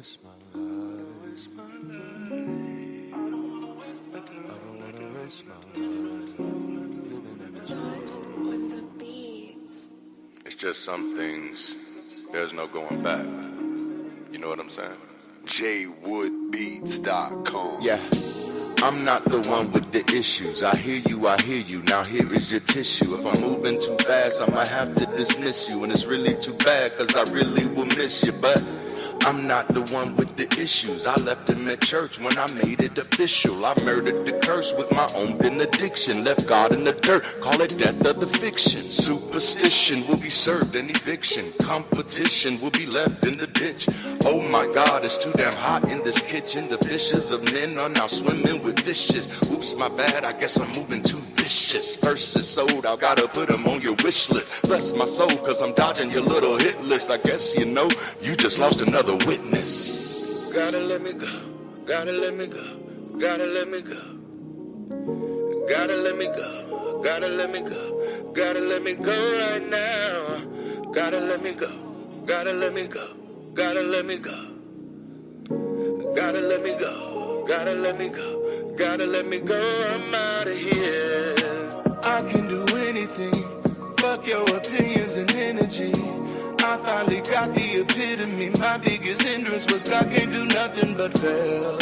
waste my life. I don't wanna waste my life. Living in this world. It's just some things, there's no going back. You know what I'm saying? jwoodbeats.com. Yeah, I'm not the one with the issues. I hear you. Now here is your tissue. If I'm moving too fast, I might have to dismiss you. And it's really too bad, cause I really will miss you. But I'm not the one with the issues. I left him at church when I made it official. I murdered the curse with my own benediction. Left God in the dirt, call it death of the fiction. Superstition will be served in eviction. Competition will be left in the ditch. Oh my God, it's too damn hot in this kitchen. The fishes of men are now swimming with fishes. Oops, my bad, I guess I'm moving too vicious. Verses sold, I gotta put them on your wish list. Bless my soul, cause I'm dodging your little hit list. I guess you know, you just lost another witness. Gotta let me go, gotta let me go, gotta let me go. Gotta let me go, gotta let me go, gotta let me go right now. Gotta let me go, gotta let me go, gotta let me go. Gotta let me go, gotta let me go, gotta let me go, I'm out of here. I can do anything, fuck your opinions and energy. I finally got the epitome. My biggest hindrance was God can't do nothing but fail.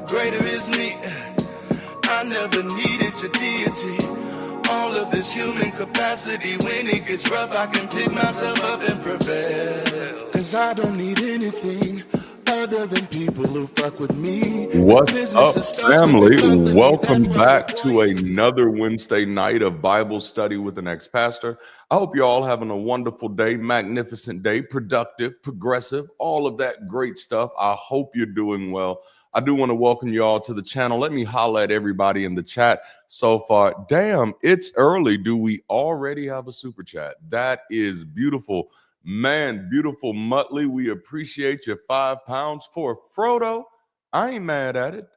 Greater is me. I never needed your deity. All of this human capacity. When it gets rough, I can pick myself up and prevail. Cause I don't need anything other than people who fuck with me. What's up, family? Welcome back to another Wednesday night of Bible study with an ex-pastor. I hope you're all having a wonderful day, magnificent day, productive, progressive, all of that great stuff. I hope you're doing well. I do want to welcome you all to the channel. Let me holler at everybody in the chat so far. Damn, it's early. Do we already have a super chat? That is beautiful. Man, beautiful Muttley, we appreciate your £5 for Frodo. I ain't mad at it.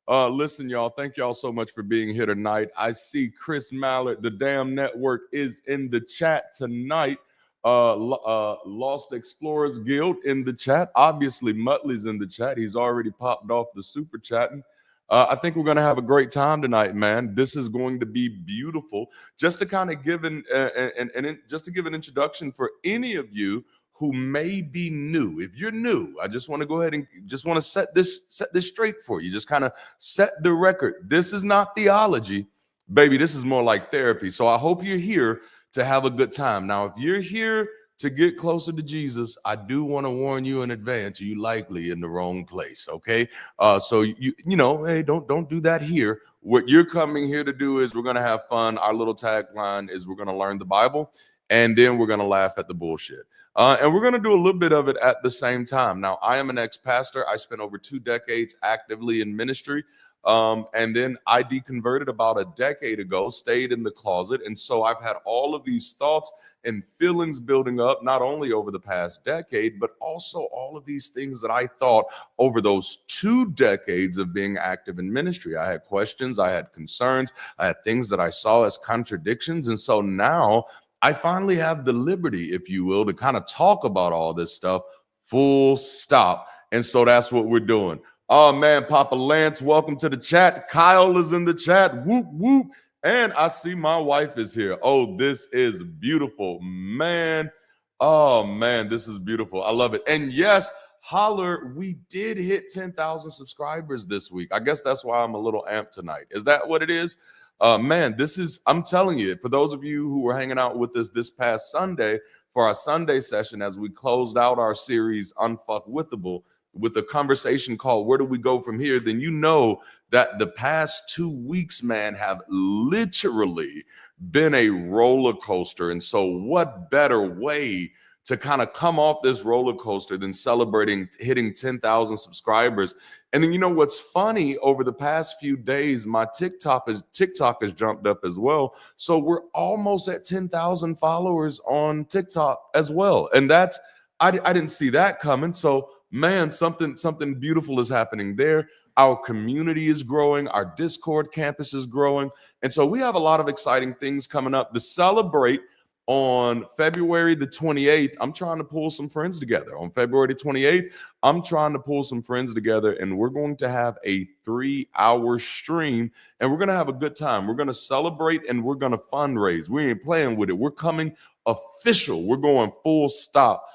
Listen, y'all, thank y'all so much for being here tonight. I see Chris Mallard, the damn network, is in the chat tonight. Lost Explorers Guild in the chat. Obviously, Muttley's in the chat. He's already popped off the super chatting. I think we're going to have a great time tonight, man. This is going to be beautiful. Just to kind of give an introduction for any of you who may be new. If you're new, I just want to go ahead and just want to set this straight for you. Just kind of set the record. This is not theology, baby. This is more like therapy. So I hope you're here to have a good time. Now, if you're here to get closer to Jesus, I do want to warn you in advance, you likely in the wrong place, okay? So you know, hey, don't do that here. What you're coming here to do is we're going to have fun. Our little tagline is we're going to learn the Bible, and then we're going to laugh at the bullshit. And we're going to do a little bit of it at the same time. Now, I am an ex-pastor. I spent over 2 decades actively in ministry. And then I deconverted about a decade ago, stayed in the closet. And so I've had all of these thoughts and feelings building up, not only over the past decade, but also all of these things that I thought over those 2 decades of being active in ministry. I had questions, I had concerns, I had things that I saw as contradictions. And so now I finally have the liberty, if you will, to kind of talk about all this stuff full stop. And so that's what we're doing. Oh, man, Papa Lance, welcome to the chat. Kyle is in the chat. Whoop, whoop. And I see my wife is here. Oh, this is beautiful, man. Oh, man, this is beautiful. I love it. And yes, holler, we did hit 10,000 subscribers this week. I guess that's why I'm a little amped tonight. Is that what it is? Man, I'm telling you, for those of you who were hanging out with us this past Sunday for our Sunday session as we closed out our series, Unfuckwithable, with a conversation called Where Do We Go From Here, then you know that the past 2 weeks, man, have literally been a roller coaster. And so what better way to kind of come off this roller coaster than celebrating hitting 10,000 subscribers? And then you know what's funny, over the past few days, my TikTok has jumped up as well. So we're almost at 10,000 followers on TikTok as well. And that's, I didn't see that coming. So man, something beautiful is happening there. Our community is growing. Our Discord campus is growing. And so we have a lot of exciting things coming up to celebrate On February the 28th, I'm trying to pull some friends together. On February the 28th, I'm trying to pull some friends together, and we're going to have a 3-hour stream, and we're going to have a good time. We're going to celebrate, and we're going to fundraise. We ain't playing with it. We're coming official. We're going full stop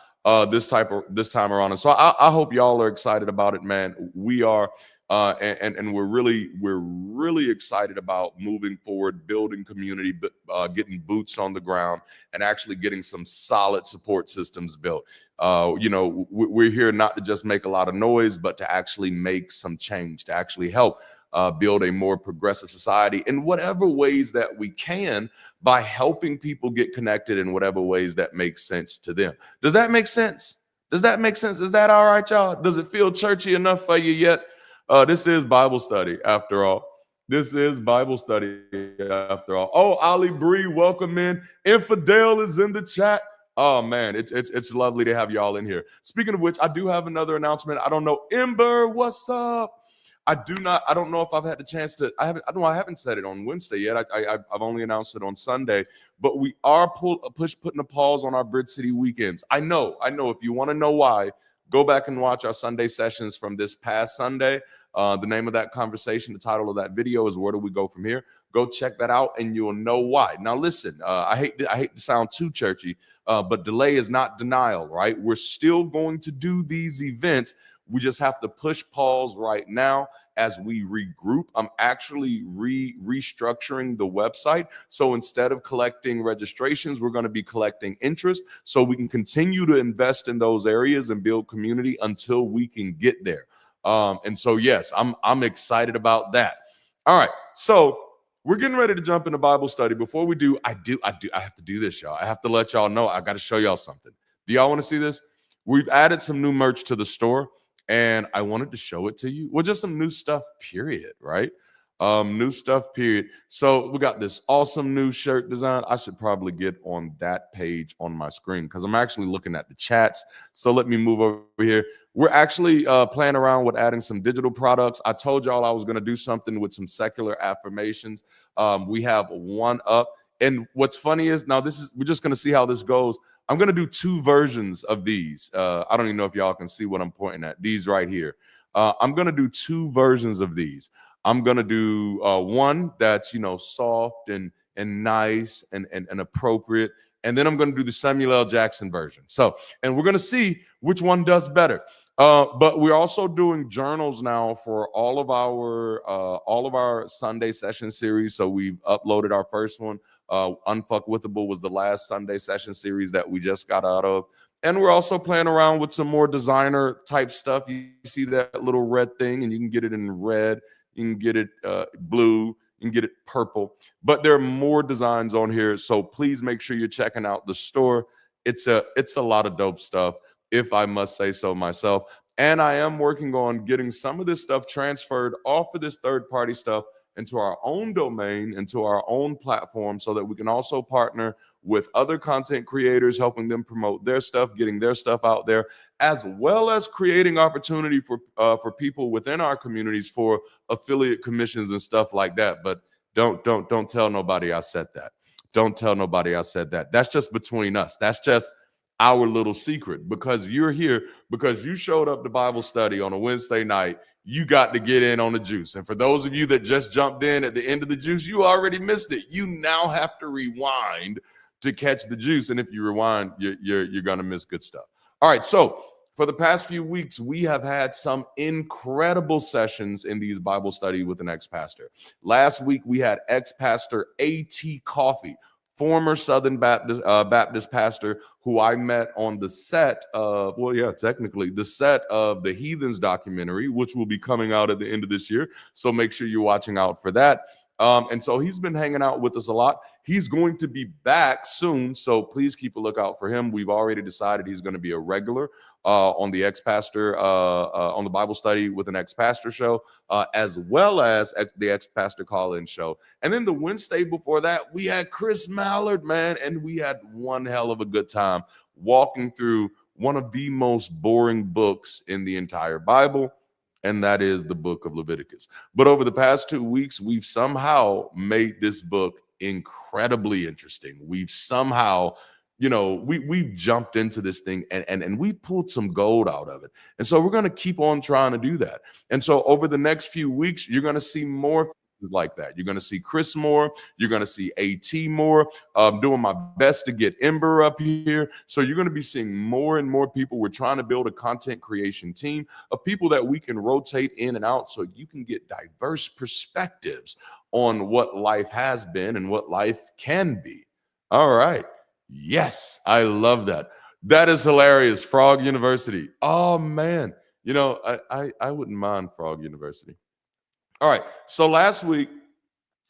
this time around. And so I hope y'all are excited about it, man. We are. And we're really excited about moving forward, building community, getting boots on the ground, and actually getting some solid support systems built. We're here not to just make a lot of noise, but to actually make some change, to actually help build a more progressive society in whatever ways that we can, by helping people get connected in whatever ways that make sense to them. Does that make sense? Does that make sense? Is that all right, y'all? Does it feel churchy enough for you yet? This is Bible study, after all. This is Bible study, after all. Oh, Ali Bree, welcome in. Infidel is in the chat. Oh, man, it's lovely to have y'all in here. Speaking of which, I do have another announcement. I don't know. Ember, what's up? I don't know if I've had the chance to. I haven't said it on Wednesday yet. I've only announced it on Sunday. But we are putting a pause on our Bridge City weekends. I know. If you want to know why, go back and watch our Sunday sessions from this past Sunday. The name of that conversation, the title of that video is "Where Do We Go From Here?" Go check that out, and you'll know why. Now, listen, I hate to sound too churchy, but delay is not denial, right? We're still going to do these events. We just have to push pause right now as we regroup. I'm actually restructuring the website. So instead of collecting registrations, we're going to be collecting interest, so we can continue to invest in those areas and build community until we can get there. And so, yes, I'm excited about that. All right. So we're getting ready to jump into Bible study. Before we do, I have to do this, y'all. I have to let y'all know. I got to show y'all something. Do y'all want to see this? We've added some new merch to the store, and I wanted to show it to you. Well, just some new stuff, period, right? New stuff, period. So we got this awesome new shirt design. I should probably get on that page on my screen because I'm actually looking at the chats. So let me move over here. We're actually playing around with adding some digital products. I told y'all I was going to do something with some secular affirmations. We have one up. And what's funny is, now we're just going to see how this goes. I'm going to do 2 versions of these. I don't even know if y'all can see what I'm pointing at. These right here. I'm going to do 2 versions of these. I'm going to do one that's, soft and nice and appropriate. And then I'm going to do the Samuel L. Jackson version. So, and we're going to see which one does better. But we're also doing journals now for all of our Sunday session series. So we've uploaded our first one. Unfuckwithable was the last Sunday session series that we just got out of. And we're also playing around with some more designer type stuff. You see that little red thing, and you can get it in red. You can get it blue. You can get it purple. But there are more designs on here. So please make sure you're checking out the store. It's a lot of dope stuff, if I must say so myself. And I am working on getting some of this stuff transferred off of this third-party stuff into our own domain, into our own platform, so that we can also partner with other content creators, helping them promote their stuff, getting their stuff out there, as well as creating opportunity for people within our communities for affiliate commissions and stuff like that. But don't tell nobody I said that. Don't tell nobody I said that. That's just between us. That's just our little secret, because you're here, because you showed up to Bible study on a Wednesday night. You got to get in on the juice. And for those of you that just jumped in at the end of the juice, you already missed it. You now have to rewind to catch the juice. And if you rewind, you're going to miss good stuff. All right. So for the past few weeks, we have had some incredible sessions in these Bible study with an ex-pastor. Last week, we had ex-pastor A.T. Coffee, former Southern Baptist pastor, who I met on the set of, the set of the Heathens documentary, which will be coming out at the end of this year. So make sure you're watching out for that. And so he's been hanging out with us a lot. He's going to be back soon, so please keep a lookout for him. We've already decided he's going to be a regular on the ex-pastor, on the Bible study with an ex-pastor show, as well as the ex-pastor call-in show. And then the Wednesday before that, we had Chris Mallard, man, and we had one hell of a good time walking through one of the most boring books in the entire Bible, and that is the book of Leviticus. But over the past 2 weeks, we've somehow made this book incredibly interesting. We've somehow we've jumped into this thing and we've pulled some gold out of it. And so we're going to keep on trying to do that. And so over the next few weeks, you're going to see more like that. You're going to see Chris more. You're going to see AT more. Doing my best to get Ember up here. So you're going to be seeing more and more people. We're trying to build a content creation team of people that we can rotate in and out so you can get diverse perspectives on what life has been and what life can be. All right. Yes, I love that. That is hilarious. Frog University. Oh, man. I wouldn't mind Frog University. All right. So last week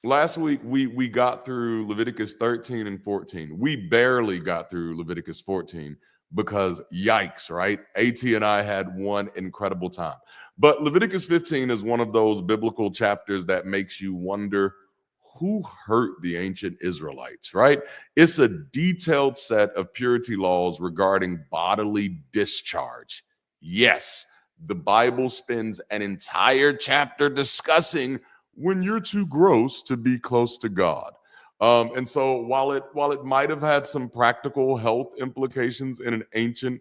we got through Leviticus 13 and 14. We barely got through Leviticus 14 because yikes, right? AT and I had one incredible time. But Leviticus 15 is one of those biblical chapters that makes you wonder who hurt the ancient Israelites, right? It's a detailed set of purity laws regarding bodily discharge. Yes. The Bible spends an entire chapter discussing when you're too gross to be close to God. And so while it might have had some practical health implications in an ancient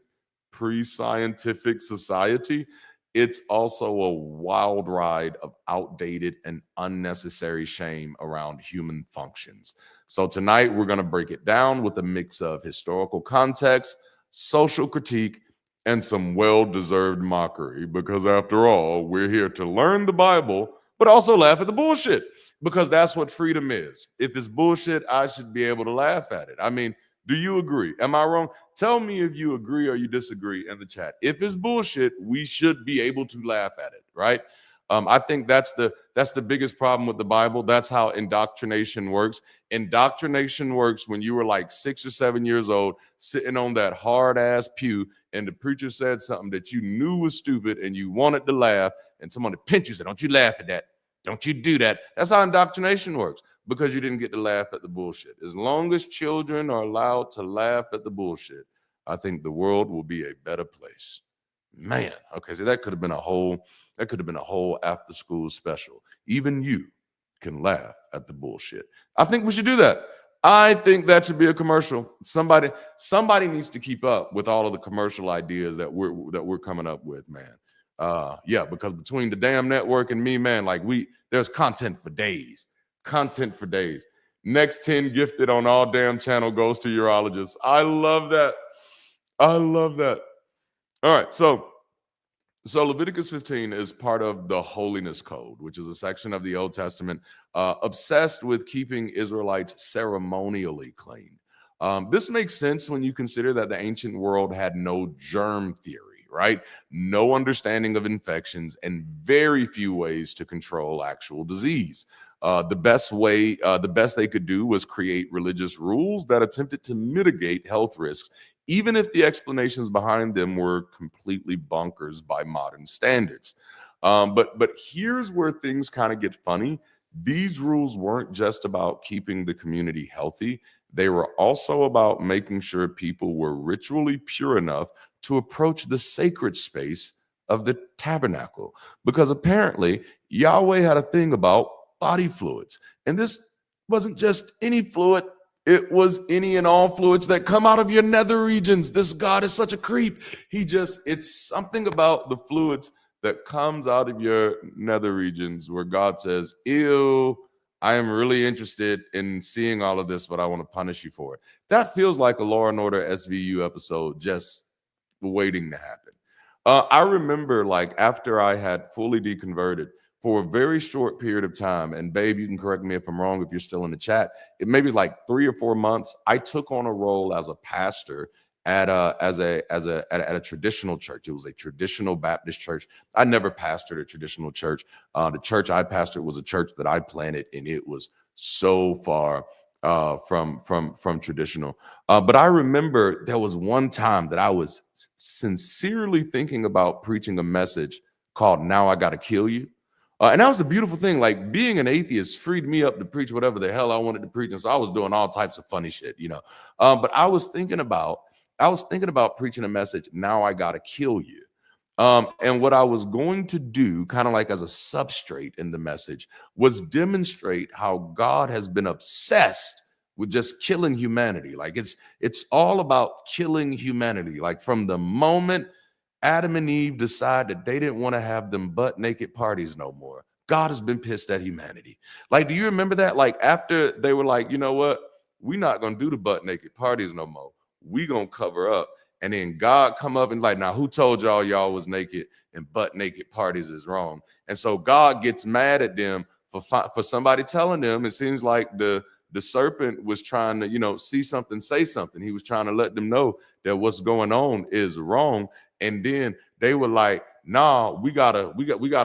pre-scientific society, it's also a wild ride of outdated and unnecessary shame around human functions. So tonight we're going to break it down with a mix of historical context, social critique, and some well-deserved mockery, because after all, we're here to learn the Bible, but also laugh at the bullshit, because that's what freedom is. If it's bullshit, I should be able to laugh at it. I mean, do you agree? Am I wrong? Tell me if you agree or you disagree in the chat. If it's bullshit, we should be able to laugh at it, right? I think that's the biggest problem with the Bible. That's how indoctrination works. Indoctrination works when you were like 6 or 7 years old, sitting on that hard ass pew, and the preacher said something that you knew was stupid and you wanted to laugh, and someone to pinch you said, "Don't you laugh at that. Don't you do that." That's how indoctrination works, because you didn't get to laugh at the bullshit. As long as children are allowed to laugh at the bullshit, I think the world will be a better place. Man, okay, so that could have been a whole after school special. Even you can laugh at the bullshit. I think we should do that. I think that should be a commercial. Somebody needs to keep up with all of the commercial ideas that we're coming up with, man. Yeah, because between the damn network and me, man, like there's content for days. Content for days. Next 10 gifted on all damn channel goes to urologists. I love that. I love that. All right, so Leviticus 15 is part of the Holiness Code, which is a section of the Old Testament obsessed with keeping Israelites ceremonially clean. This makes sense when you consider that the ancient world had no germ theory, right? No understanding of infections and very few ways to control actual disease. The best they could do was create religious rules that attempted to mitigate health risks, even if the explanations behind them were completely bonkers by modern standards. But here's where things kind of get funny. These rules weren't just about keeping the community healthy. They were also about making sure people were ritually pure enough to approach the sacred space of the tabernacle. Because apparently Yahweh had a thing about body fluids. And this wasn't just any fluid. It was any and all fluids that come out of your nether regions. This God is such a creep. It's something about the fluids that comes out of your nether regions where God says, ew, I am really interested in seeing all of this, but I want to punish you for it. That feels like a Law and Order SVU episode just waiting to happen. I remember, like, after I had fully deconverted, for a very short period of time, and babe, you can correct me if I'm wrong if you're still in the chat, it maybe like 3 or 4 months, I took on a role as a pastor at a traditional church. It was a traditional Baptist church. I never pastored a traditional church. The church I pastored was a church that I planted, and it was so far from traditional. But I remember there was one time that I was sincerely thinking about preaching a message called "Now I Gotta Kill You." And that was a beautiful thing. Like, being an atheist freed me up to preach whatever the hell I wanted to preach. And so I was doing all types of funny shit, But I was thinking about preaching a message, "Now I Gotta Kill You." And what I was going to do, kind of like as a substrate in the message, was demonstrate how God has been obsessed with just killing humanity. Like it's all about killing humanity. Like from the moment Adam and Eve decide that they didn't want to have them butt naked parties no more, God has been pissed at humanity. Like, do you remember that? Like after they were like, you know what? We're not gonna do the butt naked parties no more. We gonna cover up. And then God come up and like, now who told y'all was naked and butt naked parties is wrong? And so God gets mad at them for somebody telling them. It seems like the serpent was trying to, see something, say something. He was trying to let them know that what's going on is wrong. And then they were like, nah, we gotta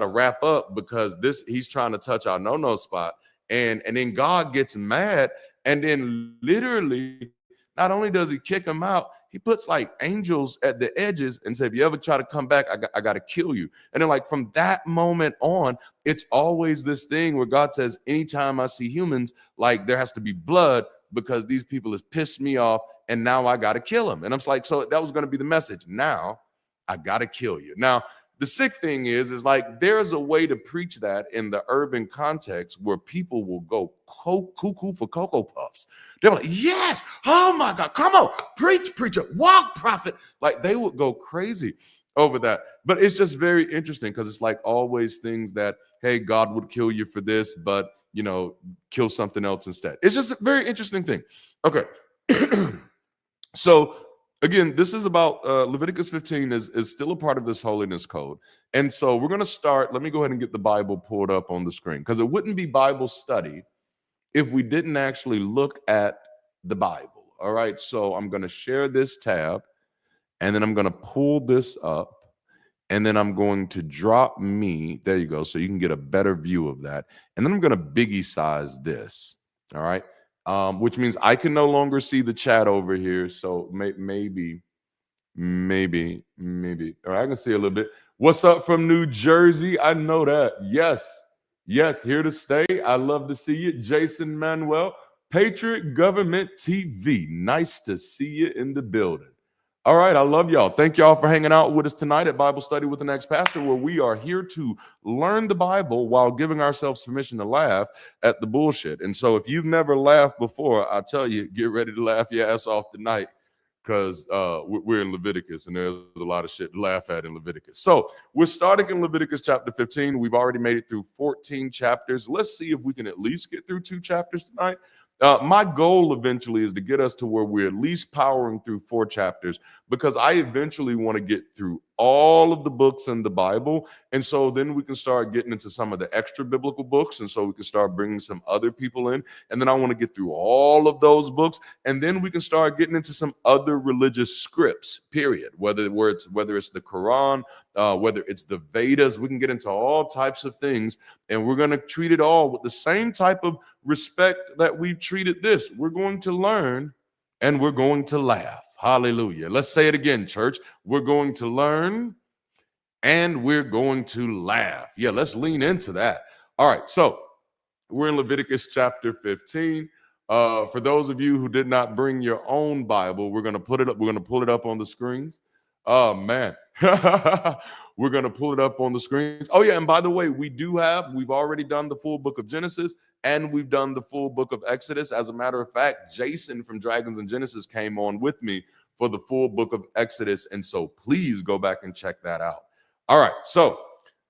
wrap up because he's trying to touch our no spot. And then God gets mad, and then literally, not only does he kick him out, he puts like angels at the edges and said, if you ever try to come back, I got to kill you. And then like from that moment on, it's always this thing where God says, anytime I see humans, like there has to be blood because these people has pissed me off and now I got to kill them. And I'm like, so that was going to be the message. Now I got to kill you. Now, the sick thing is like there's a way to preach that in the urban context where people will go cuckoo for Cocoa Puffs. They're like, yes, oh my God, come on, preach, preacher, walk, prophet. Like they would go crazy over that. But it's just very interesting because it's like always things that, hey, God would kill you for this, but, kill something else instead. It's just a very interesting thing. Okay. So, again, this is about Leviticus 15 is still a part of this holiness code. And so we're going to start. Let me go ahead and get the Bible pulled up on the screen because it wouldn't be Bible study if we didn't actually look at the Bible. All right. So I'm going to share this tab and then I'm going to pull this up and then I'm going to drop me. There you go. So you can get a better view of that. And then I'm going to biggie size this. All right. Which means I can no longer see the chat over here. So maybe. All right, I can see a little bit. What's up from New Jersey? I know that. Yes, here to stay. I love to see you. Jason Manuel, Patriot Government TV. Nice to see you in the building. All right, I love y'all. Thank y'all for hanging out with us tonight at Bible Study with the Next Pastor, where we are here to learn the Bible while giving ourselves permission to laugh at the bullshit. And so if you've never laughed before, I tell you, get ready to laugh your ass off tonight because we're in Leviticus and there's a lot of shit to laugh at in Leviticus. So we're starting in Leviticus chapter 15. We've already made it through 14 chapters. Let's see if we can at least get through 2 chapters tonight. My goal eventually is to get us to where we're at least powering through 4 chapters because I eventually want to get through all of the books in the Bible. And so then we can start getting into some of the extra biblical books. And so we can start bringing some other people in. And then I want to get through all of those books. And then we can start getting into some other religious scripts, period. Whether it's the Quran, whether it's the Vedas, we can get into all types of things. And we're going to treat it all with the same type of respect that we've treated this. We're going to learn and we're going to laugh. Hallelujah. Let's say it again, church. We're going to learn and we're going to laugh. Yeah, let's lean into that. All right, so we're in Leviticus chapter 15. For those of you who did not bring your own Bible, we're going to put it up. We're going to pull it up on the screens. Oh, man. We're going to pull it up on the screens. Oh, yeah, and by the way, we've already done the full book of Genesis and we've done the full book of Exodus. As a matter of fact, Jason from Dragons and Genesis came on with me for the full book of Exodus. And so please go back and check that out. All right, so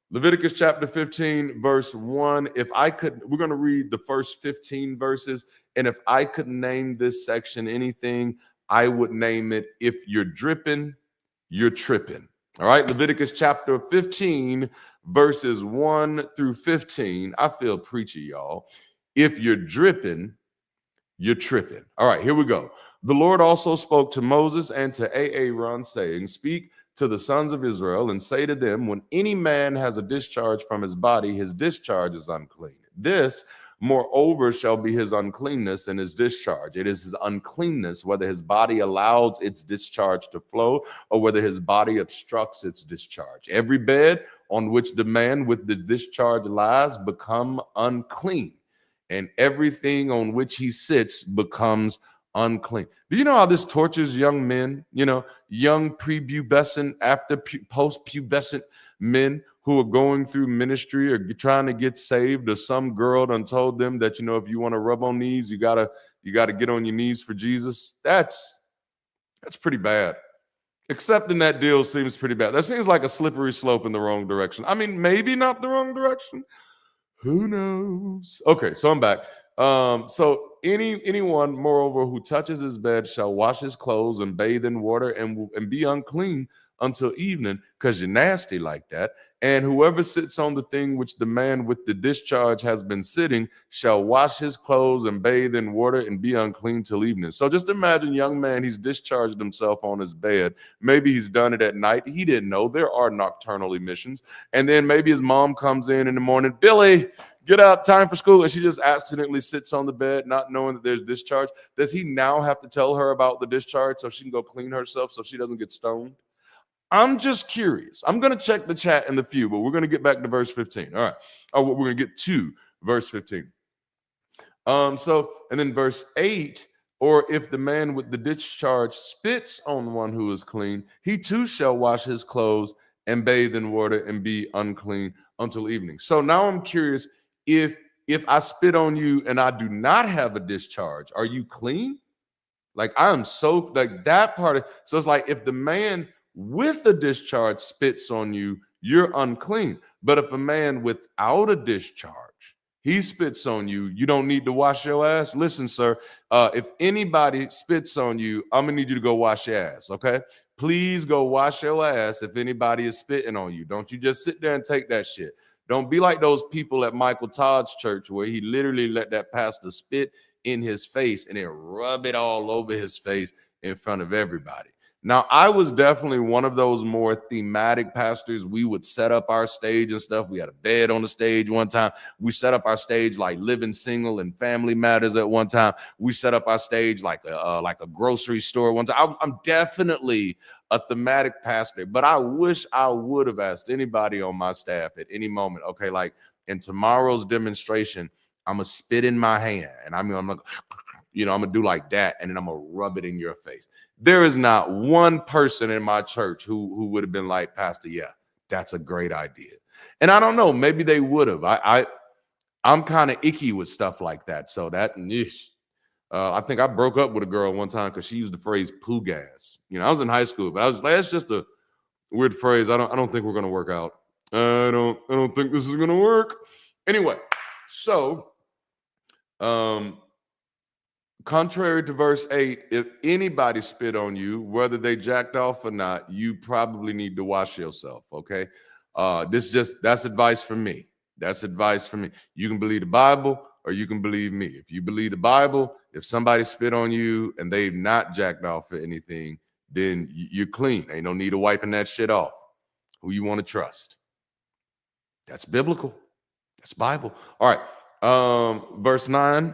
Leviticus chapter 15, verse 1. We're going to read the first 15 verses. And if I could name this section anything, I would name it, if you're dripping, you're tripping. All right, Leviticus chapter 15, verses 1 through 15. I feel preachy, y'all. If you're dripping, you're tripping. All right, here we go. The Lord also spoke to Moses and to Aaron, saying, speak to the sons of Israel and say to them, when any man has a discharge from his body, his discharge is unclean. This, moreover, shall be his uncleanness and his discharge. It is his uncleanness, whether his body allows its discharge to flow or whether his body obstructs its discharge. Every bed on which the man with the discharge lies become unclean, and everything on which he sits becomes unclean. Do you know how this tortures young men? Young prepubescent, post-pubescent men who are going through ministry or trying to get saved, or some girl done told them that, if you want to rub on these, you gotta you got to get on your knees for Jesus. That's pretty bad. Accepting that deal seems pretty bad. That seems like a slippery slope in the wrong direction. I mean, maybe not the wrong direction. Who knows? Okay, so I'm back. So anyone, moreover, who touches his bed shall wash his clothes and bathe in water and be unclean until evening, because you're nasty like that. And whoever sits on the thing which the man with the discharge has been sitting shall wash his clothes and bathe in water and be unclean till evening. So just imagine, young man, he's discharged himself on his bed. Maybe he's done it at night. He didn't know there are nocturnal emissions. And then maybe his mom comes in the morning, Billy, get up, time for school. And she just accidentally sits on the bed, not knowing that there's discharge. Does he now have to tell her about the discharge so she can go clean herself so she doesn't get stoned? I'm just curious. I'm going to check the chat in the few, but we're going to get back to verse 15. All right. We're going to get to verse 15. And then verse 8, or if the man with the discharge spits on one who is clean, he too shall wash his clothes and bathe in water and be unclean until evening. So now I'm curious, if I spit on you and I do not have a discharge, are you clean? Like, I'm so, like, that part of, so it's like if the man with a discharge spits on you, you're unclean. But if a man without a discharge, he spits on you, you don't need to wash your ass. Listen, sir, if anybody spits on you, I'm gonna need you to go wash your ass, okay? Please go wash your ass if anybody is spitting on you. Don't you just sit there and take that shit. Don't be like those people at Michael Todd's church where he literally let that pastor spit in his face and then rub it all over his face in front of everybody. Now, I was definitely one of those more thematic pastors. We would set up our stage and stuff. We had a bed on the stage one time. We set up our stage like Living Single and Family Matters at one time. We set up our stage like a grocery store one time. I'm definitely a thematic pastor, but I wish I would have asked anybody on my staff at any moment, okay, like in tomorrow's demonstration, I'm going to spit in my hand and I'm going to do like that, and then I'm going to rub it in your face. There is not one person in my church who would have been like, Pastor, yeah, that's a great idea. And I don't know, maybe they would have. I'm kind of icky with stuff like that. So that, I think I broke up with a girl one time because she used the phrase poo gas. I was in high school, but I was like, that's just a weird phrase. I don't think we're going to work out. I don't think this is going to work. Anyway, so, contrary to verse 8, if anybody spit on you, whether they jacked off or not, you probably need to wash yourself, okay? That's advice from me. That's advice from me. You can believe the Bible or you can believe me. If you believe the Bible, if somebody spit on you and they've not jacked off or anything, then you're clean. Ain't no need of wiping that shit off. Who you want to trust? That's biblical. That's Bible. All right. Verse 9.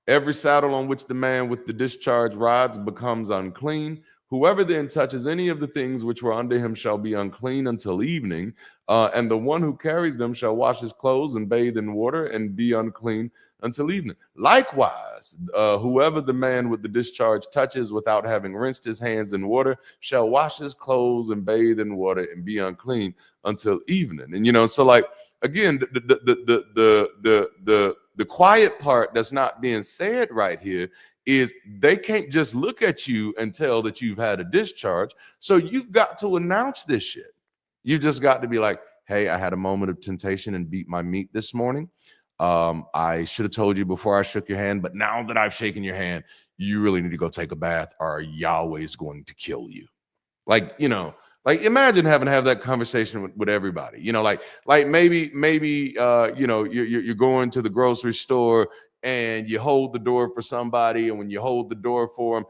Every saddle on which the man with the discharge rides becomes unclean. Whoever then touches any of the things which were under him shall be unclean until evening. And the one who carries them shall wash his clothes and bathe in water and be unclean until evening. Likewise, whoever the man with the discharge touches without having rinsed his hands in water shall wash his clothes and bathe in water and be unclean until evening. And so like again, the quiet part that's not being said right here is they can't just look at you and tell that you've had a discharge. So you've got to announce this shit. You've just got to be like, hey, I had a moment of temptation and beat my meat this morning. I should have told you before I shook your hand, but now that I've shaken your hand, you really need to go take a bath or Yahweh's going to kill you. Like imagine having to have that conversation with everybody, like maybe you're going to the grocery store and you hold the door for somebody. And when you hold the door for them,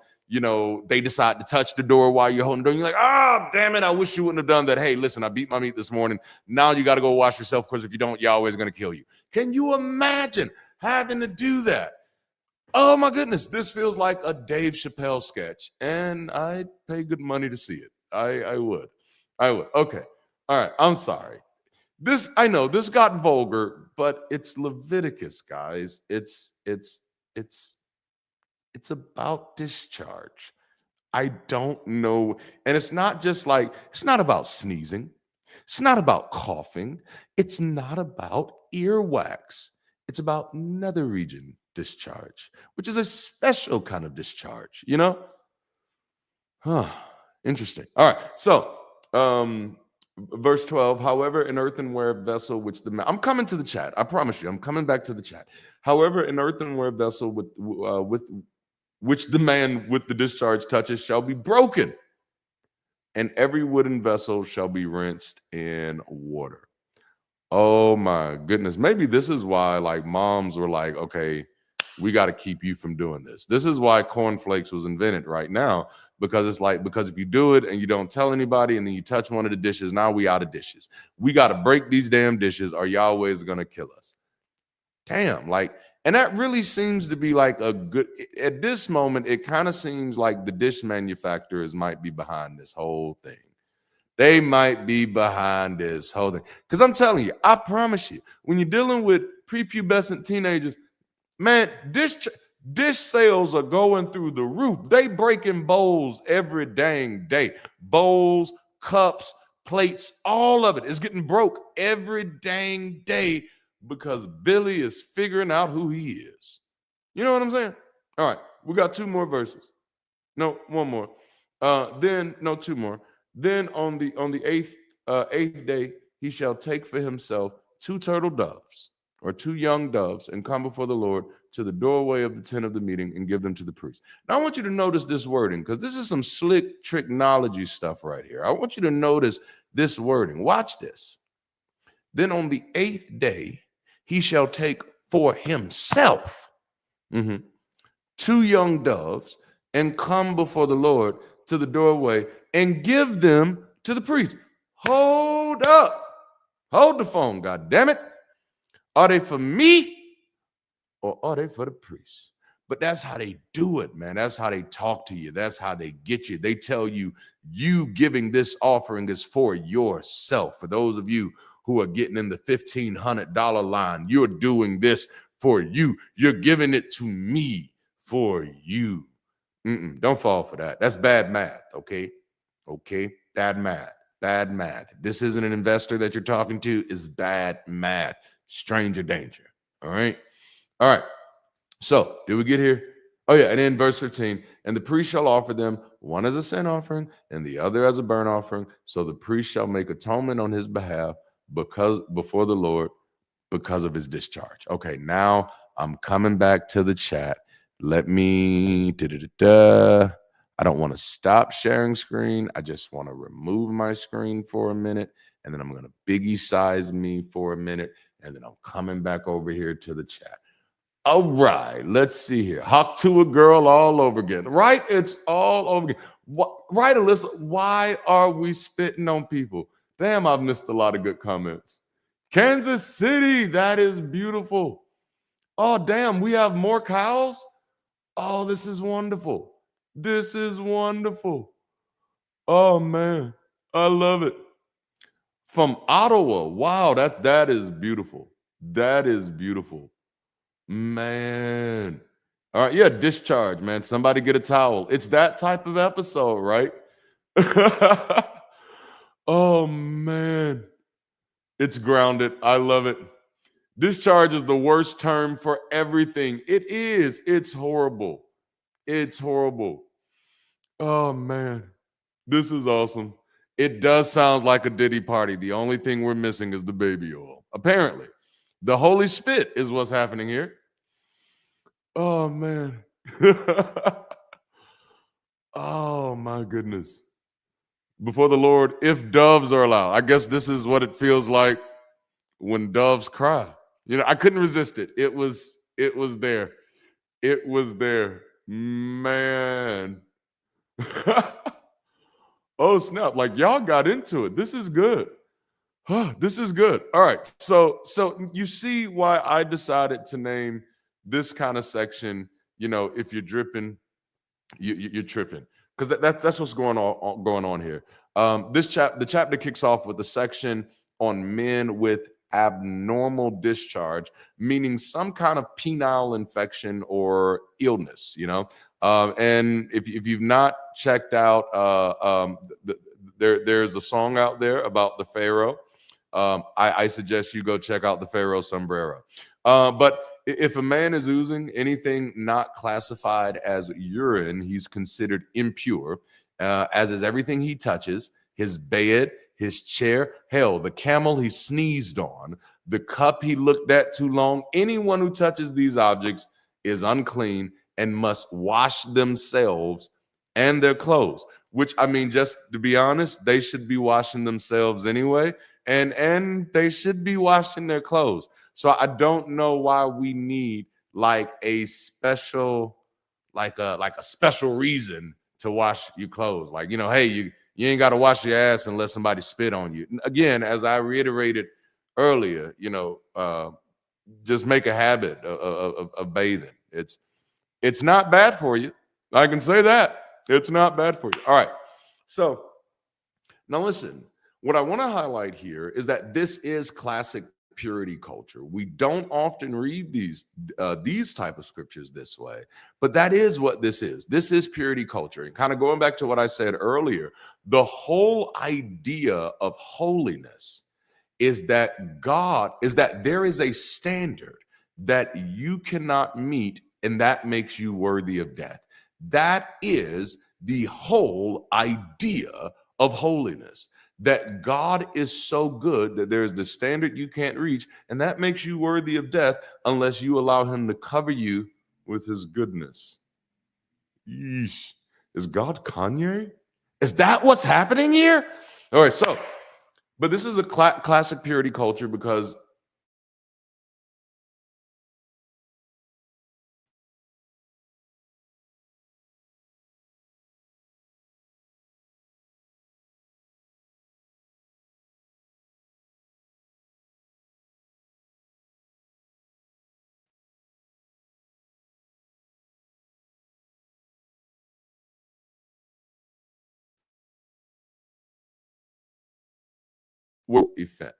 they decide to touch the door while you're holding the door. You're like, damn it. I wish you wouldn't have done that. Hey, listen, I beat my meat this morning. Now you got to go wash yourself because if you don't, Yahweh's going to kill you. Can you imagine having to do that? Oh my goodness. This feels like a Dave Chappelle sketch and I'd pay good money to see it. I would. Okay. All right. I'm sorry. I know this got vulgar, but it's Leviticus, guys. It's about discharge. I don't know. And it's not about sneezing. It's not about coughing. It's not about earwax. It's about nether region discharge, which is a special kind of discharge, Interesting. All right. So, verse 12, however, an earthenware vessel, which I'm coming to the chat. I promise you, I'm coming back to the chat. However, an earthenware vessel with which the man with the discharge touches shall be broken, and every wooden vessel shall be rinsed in water. Oh my goodness. Maybe this is why like moms were like, okay, we got to keep you from doing this. This is why cornflakes was invented right now, because if you do it and you don't tell anybody and then you touch one of the dishes, now we out of dishes. We got to break these damn dishes or Yahweh is going to kill us. Damn, and that really seems to be like a good, at this moment, it kind of seems like the dish manufacturers might be behind this whole thing. They might be behind this whole thing. Because I'm telling you, I promise you, when you're dealing with prepubescent teenagers, man, dish sales are going through the roof. They breaking bowls every dang day. Bowls, cups, plates, all of it is getting broke every dang day because Billy is figuring out who he is. You know what I'm saying? All right, we got two more verses. No, one more. Two more. Then on the eighth day, he shall take for himself 2 turtle doves or 2 young doves and come before the Lord to the doorway of the tent of the meeting and give them to the priest. Now, I want you to notice this wording because this is some slick tricknology stuff right here. I want you to notice this wording. Watch this. Then on the 8th day, he shall take for himself 2 young doves and come before the Lord to the doorway and give them to the priest. Hold up. Hold the phone, God damn it. Are they for me or are they for the priest? But that's how they do it, man. That's how they talk to you. That's how they get you. They tell you, you giving this offering is for yourself. For those of you who are getting in the $1,500 line, you're doing this for you. You're giving it to me for you. Don't fall for that. That's bad math, okay? Okay, bad math. Bad math. If this isn't an investor that you're talking to, it's bad math. Stranger danger. All right? All right. So, did we get here? Oh, yeah. And then verse 15, and the priest shall offer them one as a sin offering and the other as a burnt offering. So the priest shall make atonement on his behalf before the Lord because of his discharge. Okay, now I'm coming back to the chat. Let me I don't want to stop sharing screen. I just want to remove my screen for a minute. And then I'm going to biggie size me for a minute. And then I'm coming back over here to the chat. All right, let's see here. Hawk to a girl all over again. Right? It's all over again. Right, Alyssa? Why are we spitting on people? Damn, I've missed a lot of good comments. Kansas City, that is beautiful. Oh, damn, we have more cows? Oh, this is wonderful. This is wonderful. Oh, man, I love it. From Ottawa. Wow, that is beautiful. That is beautiful. Man. All right, yeah, discharge, man. Somebody get a towel. It's that type of episode, right? Oh, man. It's grounded. I love it. Discharge is the worst term for everything. It is. It's horrible. It's horrible. Oh, man. This is awesome. It does sound like a Diddy party. The only thing we're missing is the baby oil. Apparently. The holy spit is what's happening here. Oh, man. Oh, my goodness. Before the Lord, if doves are allowed. I guess this is what it feels like when doves cry. You know, I couldn't resist it. It was there. It was there. Man. Oh, snap. Like, y'all got into it. This is good. This is good. All right. So you see why I decided to name this kind of section, if you're dripping, you're tripping. Because that's what's going on here. The chapter kicks off with a section on men with abnormal discharge, meaning some kind of penile infection or illness, and if you've not checked out, there's a song out there about the Pharaoh. I suggest you go check out the Pharaoh sombrero. But if a man is oozing anything not classified as urine, he's considered impure, as is everything he touches, his bed, his chair, hell, the camel he sneezed on, the cup he looked at too long. Anyone who touches these objects is unclean and must wash themselves and their clothes, which, I mean, just to be honest, they should be washing themselves anyway, and they should be washing their clothes. So I don't know why we need like a special, like a special reason to wash your clothes. Like, hey, you ain't got to wash your ass unless somebody spit on you. Again, as I reiterated earlier, just make a habit of bathing. It's not bad for you. I can say that. It's not bad for you. All right. So now listen, what I want to highlight here is that this is classic purity culture. We don't often read these type of scriptures this way, but that is what this is. This is purity culture. And kind of going back to what I said earlier, the whole idea of holiness is that there is a standard that you cannot meet, and that makes you worthy of death. That is the whole idea of holiness, that God is so good that there's the standard you can't reach, and that makes you worthy of death unless you allow him to cover you with his goodness. Yeesh. Is God Kanye? Is that what's happening here? All right, so, but this is a classic purity culture because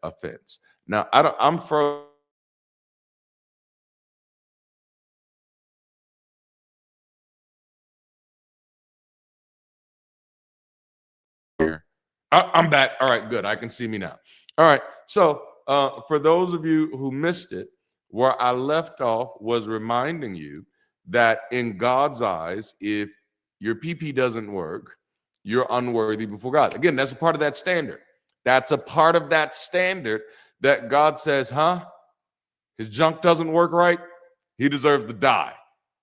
offense. Now, I'm for here. I'm back. All right, good. I can see me now. All right. So, for those of you who missed it, where I left off was reminding you that in God's eyes, if your PP doesn't work, you're unworthy before God. Again, that's a part of that standard. That's a part of that standard that God says, his junk doesn't work right. He deserves to die.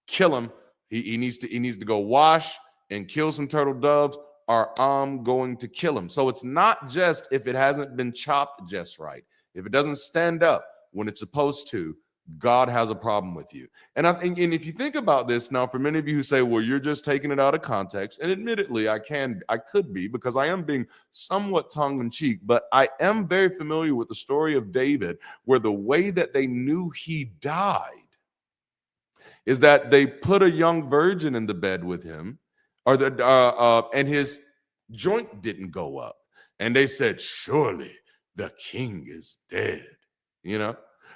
Kill him. He needs to go wash and kill some turtle doves, or I'm going to kill him. So it's not just if it hasn't been chopped just right. If it doesn't stand up when it's supposed to, God has a problem with you. And if you think about this now, for many of you who say, well, you're just taking it out of context, and admittedly, I could be, because I am being somewhat tongue-in-cheek, but I am very familiar with the story of David, where the way that they knew he died is that they put a young virgin in the bed with him, and his joint didn't go up. And they said, surely the king is dead,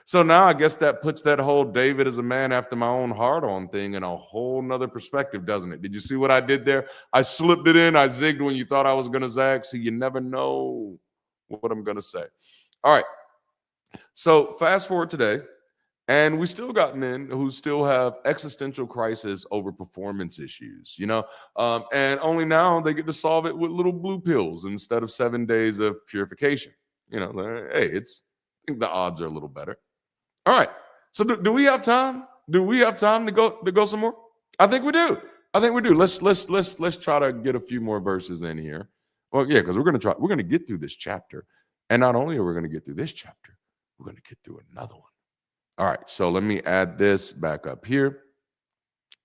So now I guess that puts that whole David is a man after my own heart on thing in a whole nother perspective, doesn't it? Did you see what I did there? I slipped it in. I zigged when you thought I was going to zag. So you never know what I'm going to say. All right. So fast forward today. And we still got men who still have existential crisis over performance issues, and only now they get to solve it with little blue pills instead of 7 days of purification. Hey, I think the odds are a little better. All right. So do we have time? Do we have time to go some more? I think we do. Let's try to get a few more verses in here. Well, yeah, because we're going to get through this chapter. And not only are we going to get through this chapter, we're going to get through another one. All right, so let me add this back up here.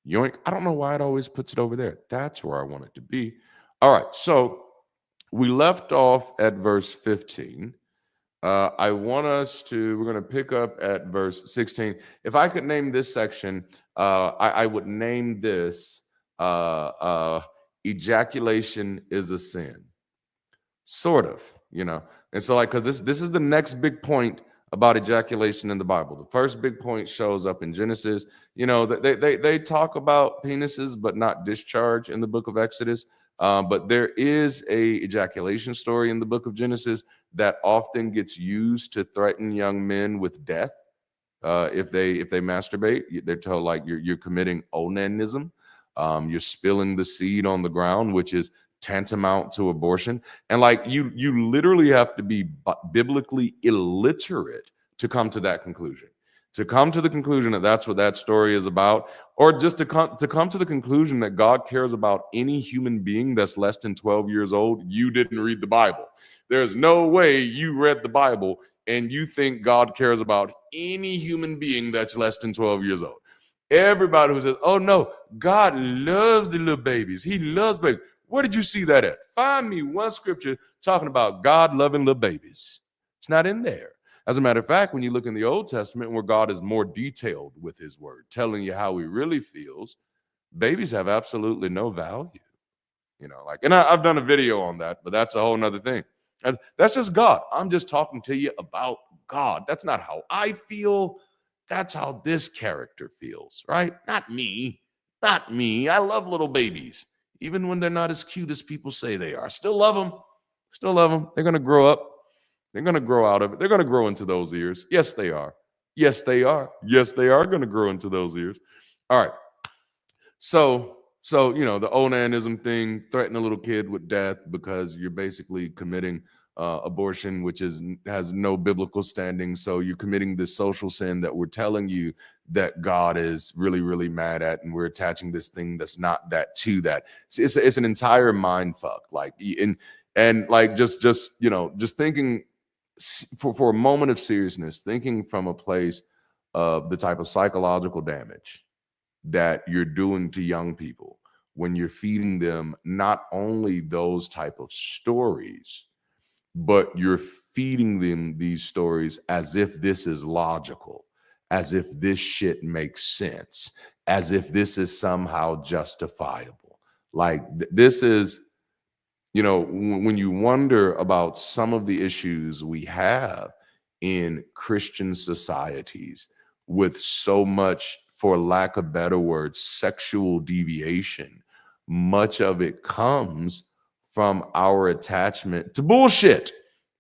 Yoink. I don't know why it always puts it over there. That's where I want it to be. All right, so we left off at verse 15. We're going to pick up at verse 16. If I could name this section, I would name this ejaculation is a sin. Sort of, And so because this is the next big point about ejaculation in the Bible. The first big point shows up in Genesis. They talk about penises, but not discharge in the book of Exodus. But there is a ejaculation story in the book of Genesis that often gets used to threaten young men with death. if they masturbate, they're told like you're committing onanism. You're spilling the seed on the ground, which is tantamount to abortion. And like you literally have to be biblically illiterate to come to that conclusion. To come to the conclusion that that's what that story is about, or just to come to the conclusion that God cares about any human being that's less than 12 years old, you didn't read the Bible. There's no way you read the Bible and you think God cares about any human being that's less than 12 years old. Everybody who says, oh no, God loves the little babies. He loves babies. Where did you see that at? Find me one scripture talking about God loving little babies. It's not in there. As a matter of fact, when you look in the Old Testament where God is more detailed with his word, telling you how he really feels, babies have absolutely no value. You know, like, and I've done a video on that, but that's a whole nother thing. And that's just God. I'm just talking to you about God. That's not how I feel. That's how this character feels, right? Not me. Not me. I love little babies, even when they're not as cute as people say they are. Still love them. Still love them. They're going to grow up. They're going to grow out of it. They're going to grow into those ears. Yes, they are. Yes, they are. Yes, they are going to grow into those ears. All right. So, you know, the onanism thing, threaten a little kid with death because you're basically committing abortion, which has no biblical standing. So you're committing this social sin that we're telling you that God is really, really mad at, and we're attaching this thing that's not that to that. It's an entire mind fuck. Like, and like just you know, just thinking for a moment of seriousness, thinking from a place of the type of psychological damage that you're doing to young people when you're feeding them not only those type of stories, but you're feeding them these stories as if this is logical, as if this shit makes sense, as if this is somehow justifiable. Like this is, you know, when you wonder about some of the issues we have in Christian societies with so much, for lack of better words, sexual deviation, much of it comes from our attachment to bullshit.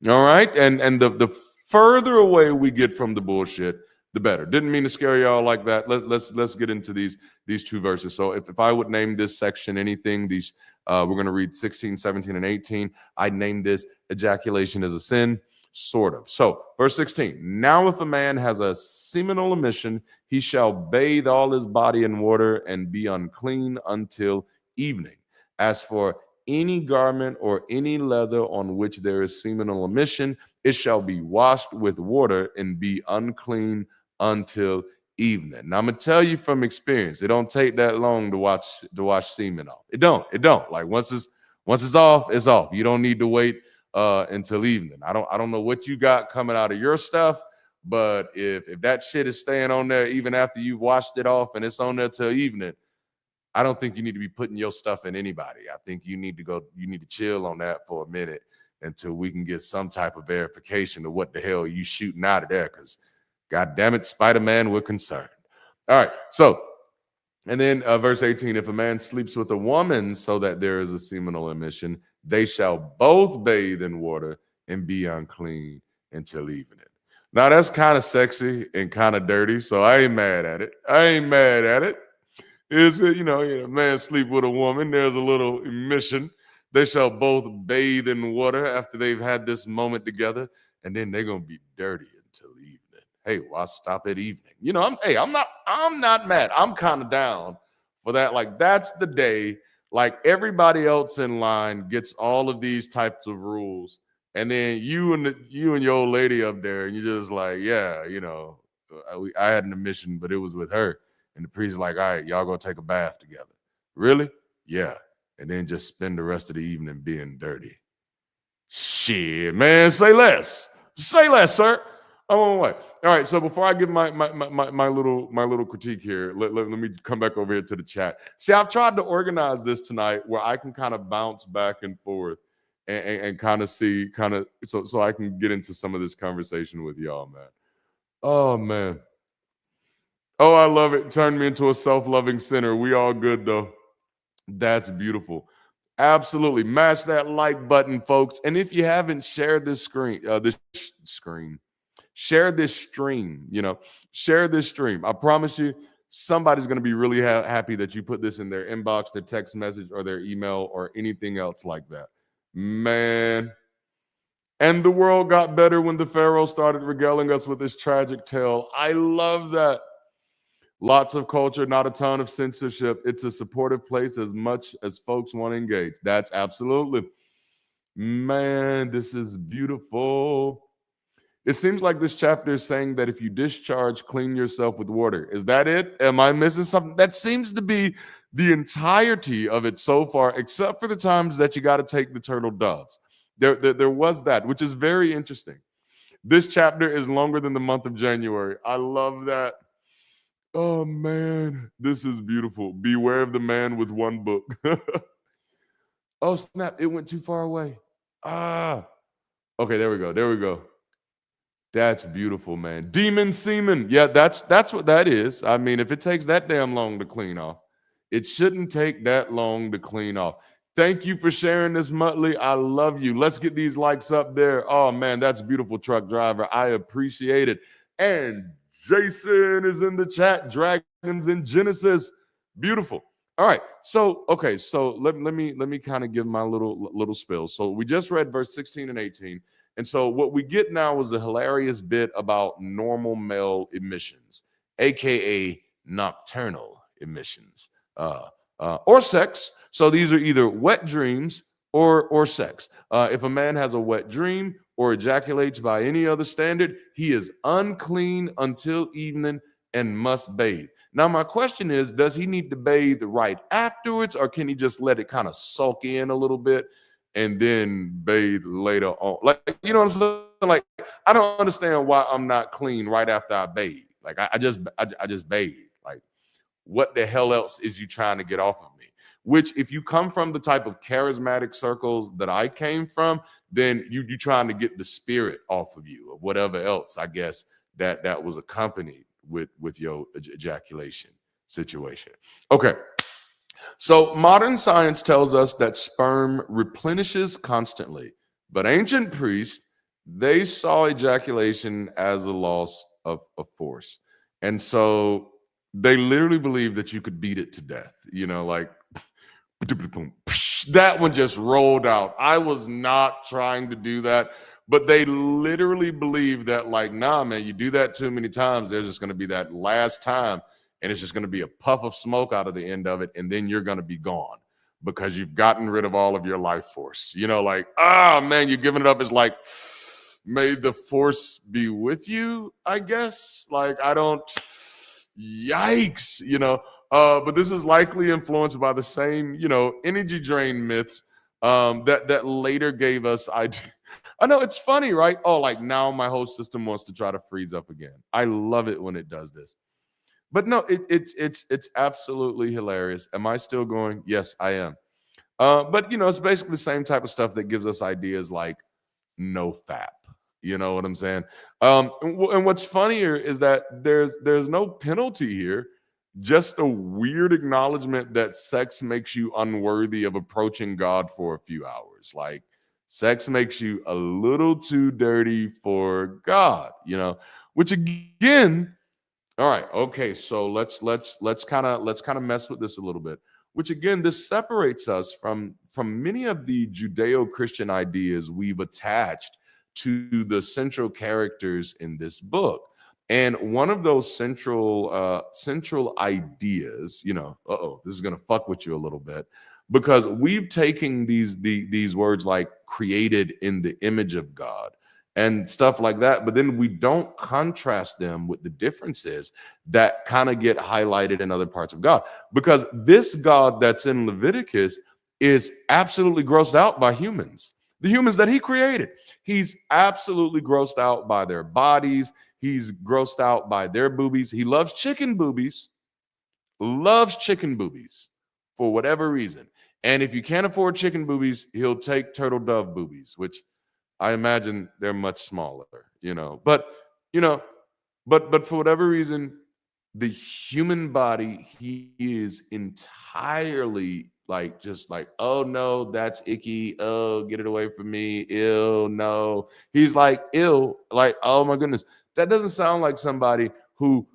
All right. And the further away we get from the bullshit, the better. Didn't mean to scare y'all like that. Let's get into these two verses. So if I would name this section anything, these we're going to read 16, 17, and 18. I named this ejaculation is a sin, sort of. So verse 16, now if a man has a seminal emission, he shall bathe all his body in water and be unclean until evening. As for any garment or any leather on which there is seminal emission, it shall be washed with water and be unclean until evening. Now I'm gonna tell you from experience, it don't take that long to wash semen off. It don't. Like once it's off, it's off. You don't need to wait until evening. I don't know what you got coming out of your stuff, but if that shit is staying on there even after you've washed it off and it's on there till evening, I don't think you need to be putting your stuff in anybody. I think you need to chill on that for a minute until we can get some type of verification of what the hell you shooting out of there. Because God damn it, Spider-Man, we're concerned. All right. So, and then verse 18, if a man sleeps with a woman so that there is a seminal emission, they shall both bathe in water and be unclean until evening. Now that's kind of sexy and kind of dirty, so I ain't mad at it. Is it, you know, man sleep with a woman, there's a little emission. They shall both bathe in water after they've had this moment together, and then they're gonna be dirty until evening. Hey, why stop at evening? You know, I'm not mad. I'm kind of down for that. Like that's the day, like everybody else in line gets all of these types of rules, and then you and your old lady up there, and you're just like, yeah, you know, I had an emission, but it was with her. And the priest is like, all right, y'all gonna take a bath together. Really? Yeah. And then just spend the rest of the evening being dirty. Shit, man, say less. Say less, sir. I'm on my way. All right, so before I give my little critique here, let me come back over here to the chat. See, I've tried to organize this tonight where I can kind of bounce back and forth and kind of see, so I can get into some of this conversation with y'all, man. Oh, man. Oh, I love it. Turned me into a self-loving sinner. We all good, though. That's beautiful. Absolutely. Mash that like button, folks. And if you haven't shared this Share this stream, share this stream. I promise you, somebody's going to be really happy that you put this in their inbox, their text message, or their email, or anything else like that. Man. And the world got better when the Pharaoh started regaling us with this tragic tale. I love that. Lots of culture, not a ton of censorship. It's a supportive place as much as folks want to engage. That's absolutely. Man, this is beautiful. It seems like this chapter is saying that if you discharge, clean yourself with water. Is that it? Am I missing something? That seems to be the entirety of it so far, except for the times that you got to take the turtle doves. There was that, which is very interesting. This chapter is longer than the month of January. I love that. Oh, man, this is beautiful. Beware of the man with one book. Oh, snap. It went too far away. Okay, there we go. That's beautiful, man. Demon semen. Yeah, that's what that is. I mean, if it takes that damn long to clean off, it shouldn't take that long to clean off. Thank you for sharing this, Muttley. I love you. Let's get these likes up there. Oh, man, that's beautiful, truck driver. I appreciate it. And Jason is in the chat. Dragons in Genesis. Beautiful. All right. So let me kind of give my little spill. So we just read verse 16 and 18. And so what we get now is a hilarious bit about normal male emissions, aka nocturnal emissions, or sex. So these are either wet dreams or sex. If a man has a wet dream or ejaculates by any other standard, he is unclean until evening and must bathe. Now, my question is, does he need to bathe right afterwards, or can he just let it kind of soak in a little bit and then bathe later on? Like, you know what I'm saying? Like, I don't understand why I'm not clean right after I bathe. Like, I just bathe. Like, what the hell else is you trying to get off of me? Which, if you come from the type of charismatic circles that I came from, then you trying to get the spirit off of you, or whatever else, I guess, that was accompanied with your ejaculation situation. Okay. So modern science tells us that sperm replenishes constantly, but ancient priests, they saw ejaculation as a loss of force. And so they literally believed that you could beat it to death, like that one just rolled out. I was not trying to do that, but they literally believe that, like, nah, man, you do that too many times, there's just going to be that last time, and it's just going to be a puff of smoke out of the end of it, and then you're going to be gone because you've gotten rid of all of your life force. Like, man, you're giving it up. It's like, may the force be with you, I guess. Like, yikes, but this is likely influenced by the same, energy drain myths that later gave us I know, it's funny, right? Oh, like, now my whole system wants to try to freeze up again. I love it when it does this. But no, it's absolutely hilarious. Am I still going? Yes, I am. But it's basically the same type of stuff that gives us ideas like no fap. You know what I'm saying? And what's funnier is that there's no penalty here, just a weird acknowledgement that sex makes you unworthy of approaching God for a few hours. Like, sex makes you a little too dirty for God, which again, all right, okay, so let's kind of mess with this a little bit. Which again, this separates us from many of the Judeo-Christian ideas we've attached to the central characters in this book. And one of those central ideas, this is gonna fuck with you a little bit, because we've taken these words like created in the image of God and stuff like that, but then we don't contrast them with the differences that kind of get highlighted in other parts of God. Because this God that's in Leviticus is absolutely grossed out by humans, the humans that he created. He's absolutely grossed out by their bodies. He's grossed out by their boobies. He loves chicken boobies for whatever reason. And if you can't afford chicken boobies, he'll take turtle dove boobies, which I imagine they're much smaller, but for whatever reason, the human body, he is entirely just like, oh no, that's icky. Oh, get it away from me. Ew, no. He's like, ew, like, oh my goodness. That doesn't sound like somebody who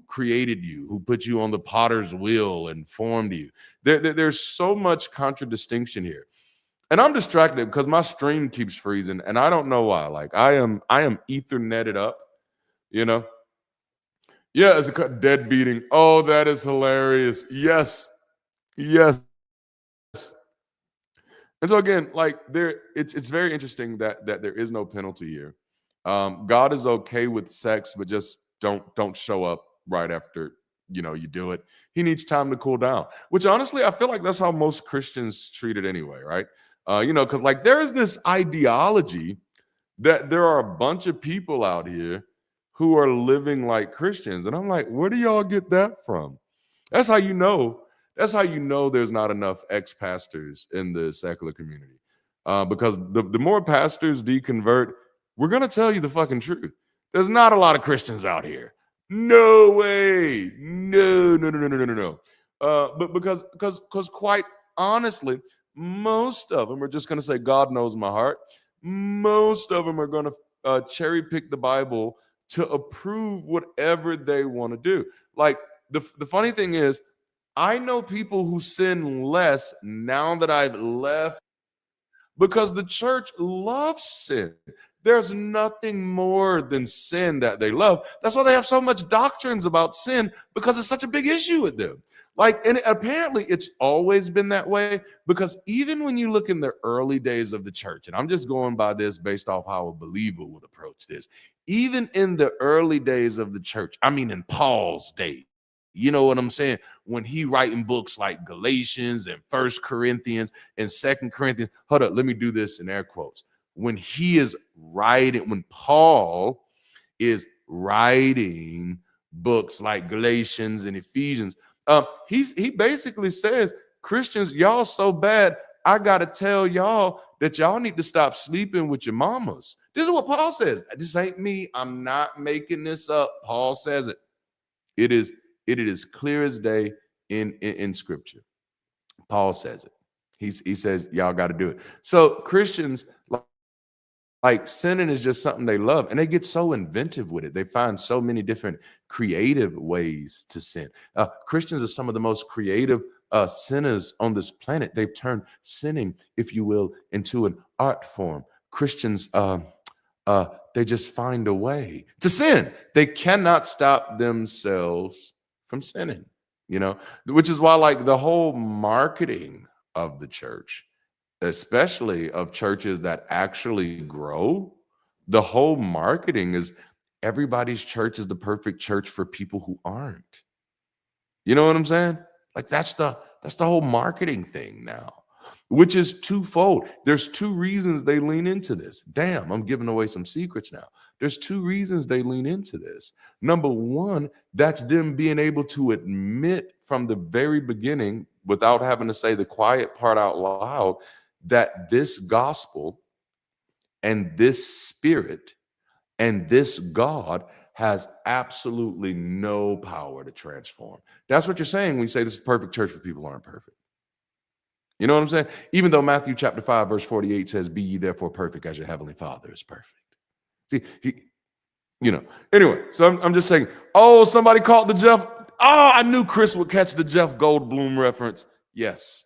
created you, who put you on the potter's wheel and formed you. There's so much contradistinction here. And I'm distracted because my stream keeps freezing, and I don't know why. Like I am Ethernetted up, you know. Yeah, it's a dead beating. Oh, that is hilarious. Yes, yes. And so again, like it's very interesting that there is no penalty here. God is okay with sex, but just don't show up right after you do it. He needs time to cool down. Which honestly, I feel like that's how most Christians treat it anyway, right? Because like there is this ideology that there are a bunch of people out here who are living like Christians, and I'm like, where do y'all get that from? That's how you know. That's how you know there's not enough ex-pastors in the secular community, because the more pastors deconvert, we're gonna tell you the fucking truth. There's not a lot of Christians out here. No way. No, no, no, no, no, no, no, no. But because quite honestly, most of them are just gonna say, God knows my heart. Most of them are gonna cherry pick the Bible to approve whatever they want to do. Like the funny thing is, I know people who sin less now that I've left because the church loves sin. There's nothing more than sin that they love. That's why they have so much doctrines about sin, because it's such a big issue with them. Like, and apparently it's always been that way, because even when you look in the early days of the church, and I'm just going by this based off how a believer would approach this, even in the early days of the church, I mean, in Paul's day, you know what I'm saying? When he writing books like Galatians and First Corinthians and Second Corinthians, hold up, let me do this in air quotes. When Paul is writing books like Galatians and Ephesians, he basically says, Christians, y'all so bad, I gotta tell y'all that y'all need to stop sleeping with your mamas. This is what Paul says. This ain't me. I'm not making this up. Paul says it. It is clear as day in Scripture. Paul says it. He says y'all got to do it. So Christians, like sinning is just something they love, and they get so inventive with it. They find so many different creative ways to sin. Christians are some of the most creative sinners on this planet. They've turned sinning, if you will, into an art form. Christians, they just find a way to sin. They cannot stop themselves from sinning, which is why, like, the whole marketing of the church, especially of churches that actually grow, the whole marketing is everybody's church is the perfect church for people who aren't. You know what I'm saying? Like that's the whole marketing thing now, which is twofold. There's two reasons they lean into this. Damn, I'm giving away some secrets now. There's two reasons they lean into this. Number one, that's them being able to admit from the very beginning, without having to say the quiet part out loud, that this gospel and this spirit and this God has absolutely no power to transform. That's what you're saying when you say this is perfect church for people who aren't perfect. You know what I'm saying? Even though Matthew chapter 5, verse 48 says, be ye therefore perfect as your heavenly Father is perfect. See, anyway, so I'm just saying, oh, somebody caught the Jeff. Oh, I knew Chris would catch the Jeff Goldblum reference. Yes,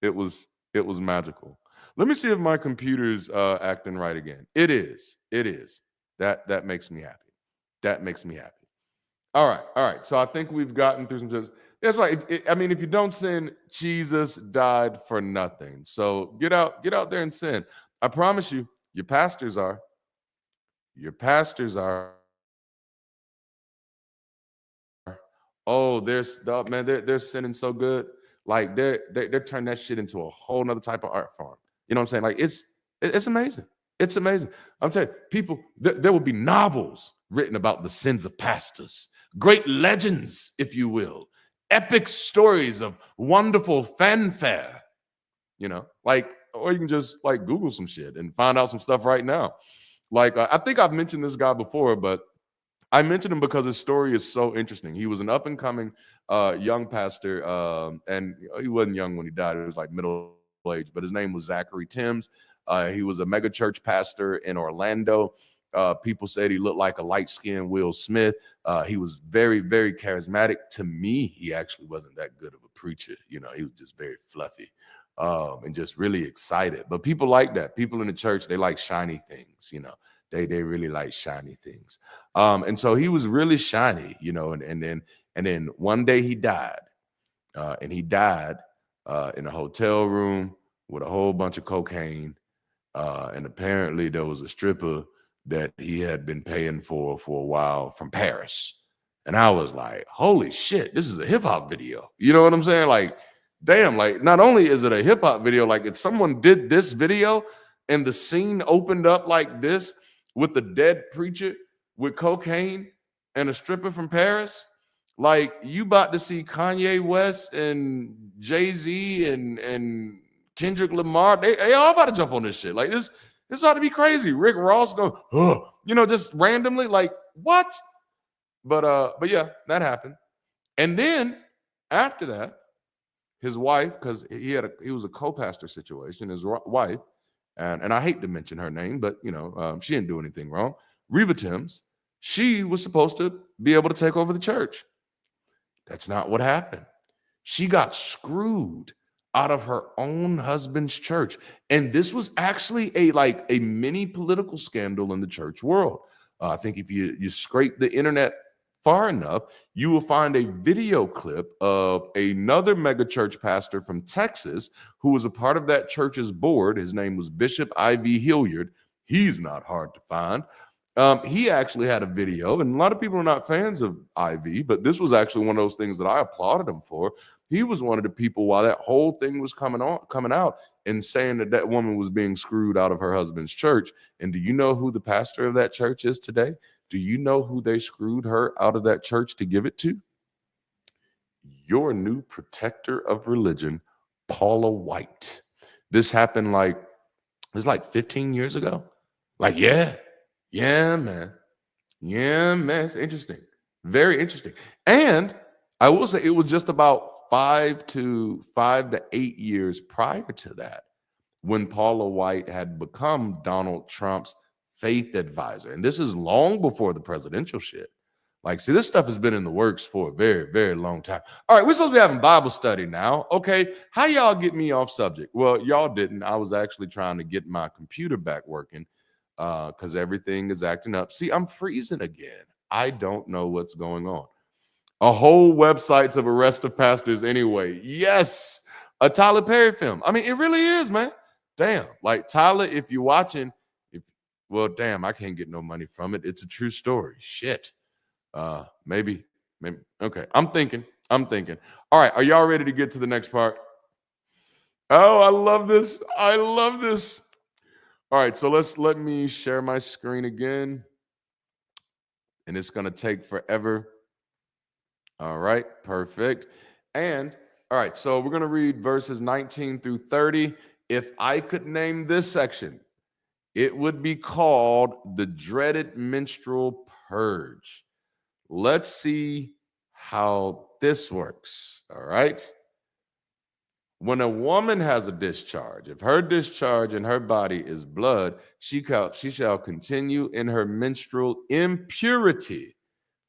it was magical. Let me see if my computer's acting right again. It is. That makes me happy. That makes me happy. All right. So I think we've gotten through some just. That's right. If you don't sin, Jesus died for nothing. So get out there and sin. I promise you, your pastors are. Your pastors are. Oh, they're sinning so good. Like they're turning that shit into a whole nother type of art form. You know what I'm saying? Like it's amazing. It's amazing. I'm telling you, people, there will be novels written about the sins of pastors, great legends, if you will, epic stories of wonderful fanfare, or you can just like Google some shit and find out some stuff right now. Like, I think I've mentioned this guy before, but I mentioned him because his story is so interesting. He was an up and coming young pastor, and he wasn't young when he died. It was like middle age, but his name was Zachary Timms. He was a mega church pastor in Orlando. People said he looked like a light-skinned Will Smith. He was very, very charismatic. To me, he actually wasn't that good of a preacher. You know, he was just very fluffy and just really excited. But people like that. People in the church, they like shiny things, you know. They really like shiny things. And so he was really shiny, you know, and then one day he died. And he died in a hotel room with a whole bunch of cocaine. And apparently there was a stripper that he had been paying for a while from Paris. And I was like, holy shit, this is a hip hop video. You know what I'm saying? Like, damn, like not only is it a hip hop video, like if someone did this video and the scene opened up like this with the dead preacher with cocaine and a stripper from Paris, like you about to see Kanye West and Jay-Z and Kendrick Lamar, they all about to jump on this shit. Like this about to be crazy. Rick Ross going, you know, just randomly, like what? But yeah, that happened. And then after that, his wife, because he was a co-pastor situation, his wife, and I hate to mention her name, but you know, she didn't do anything wrong. Reva Timms, she was supposed to be able to take over the church. That's not what happened. She got screwed out of her own husband's church. And this was actually a mini political scandal in the church world. I think if you scrape the internet far enough, you will find a video clip of another mega church pastor from Texas who was a part of that church's board. His name was Bishop I.V. Hilliard. He's not hard to find. He actually had a video, and a lot of people are not fans of IV, but this was actually one of those things that I applauded him for. He was one of the people while that whole thing was coming out and saying that woman was being screwed out of her husband's church. And do you know who the pastor of that church is today? Do you know who they screwed her out of that church to give it to? Your new protector of religion, Paula White. This happened like 15 years ago. Like, yeah, man. It's interesting. Very interesting. And I will say it was just about 5 to 8 years prior to that when Paula White had become Donald Trump's faith advisor. And this is long before the presidential shit. Like, see, this stuff has been in the works for a very, very long time. All right, we're supposed to be having Bible study now. Okay, how y'all get me off subject? Well, y'all didn't. I was actually trying to get my computer back working because everything is acting up. See, I'm freezing again. I don't know what's going on. A whole website's of Arrest of Pastors anyway. Yes, a Tyler Perry film. I mean, it really is, man. Damn, like Tyler, if you're watching, damn, I can't get no money from it. It's a true story. Shit. Maybe. Okay, I'm thinking. All right, are y'all ready to get to the next part? Oh, I love this. All right, so let me share my screen again. And it's going to take forever. All right, perfect. And all right, so we're going to read verses 19 through 30. If I could name this section, it would be called the dreaded menstrual purge. Let's see how this works. All right. When a woman has a discharge, if her discharge in her body is blood, she shall continue in her menstrual impurity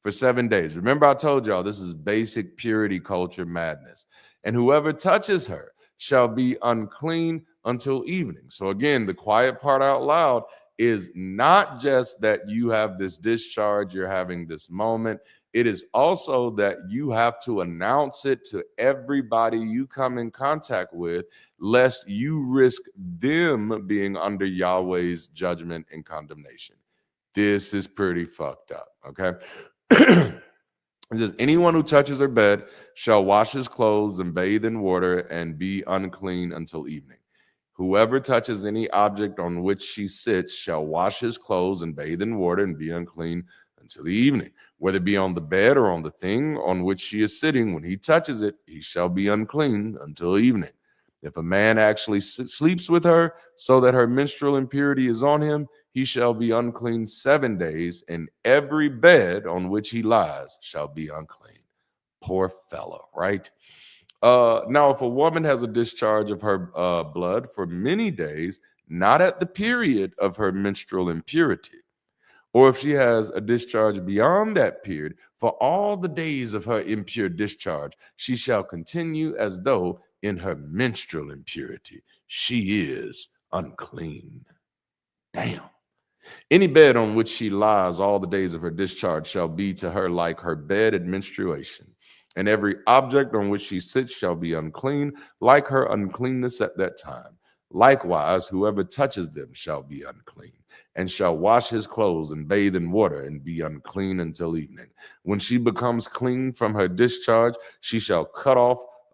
for 7 days. Remember, I told y'all this is basic purity culture madness. And whoever touches her shall be unclean until evening. So again, the quiet part out loud is not just that you have this discharge, you're having this moment. It is also that you have to announce it to everybody you come in contact with, lest you risk them being under Yahweh's judgment and condemnation. This is pretty fucked up, okay? It says, anyone who touches her bed shall wash his clothes and bathe in water and be unclean until evening. Whoever touches any object on which she sits shall wash his clothes and bathe in water and be unclean until the evening. Whether it be on the bed or on the thing on which she is sitting, when he touches it, he shall be unclean until evening. If a man actually sleeps with her so that her menstrual impurity is on him, he shall be unclean 7 days, and every bed on which he lies shall be unclean. Poor fellow, right? Now, if a woman has a discharge of her blood for many days, not at the period of her menstrual impurity, or if she has a discharge beyond that period, for all the days of her impure discharge, she shall continue as though in her menstrual impurity. She is unclean. Damn. Any bed on which she lies all the days of her discharge shall be to her like her bed at menstruation. And every object on which she sits shall be unclean, like her uncleanness at that time. Likewise, whoever touches them shall be unclean, and shall wash his clothes and bathe in water and be unclean until evening. When she becomes clean from her discharge, she shall count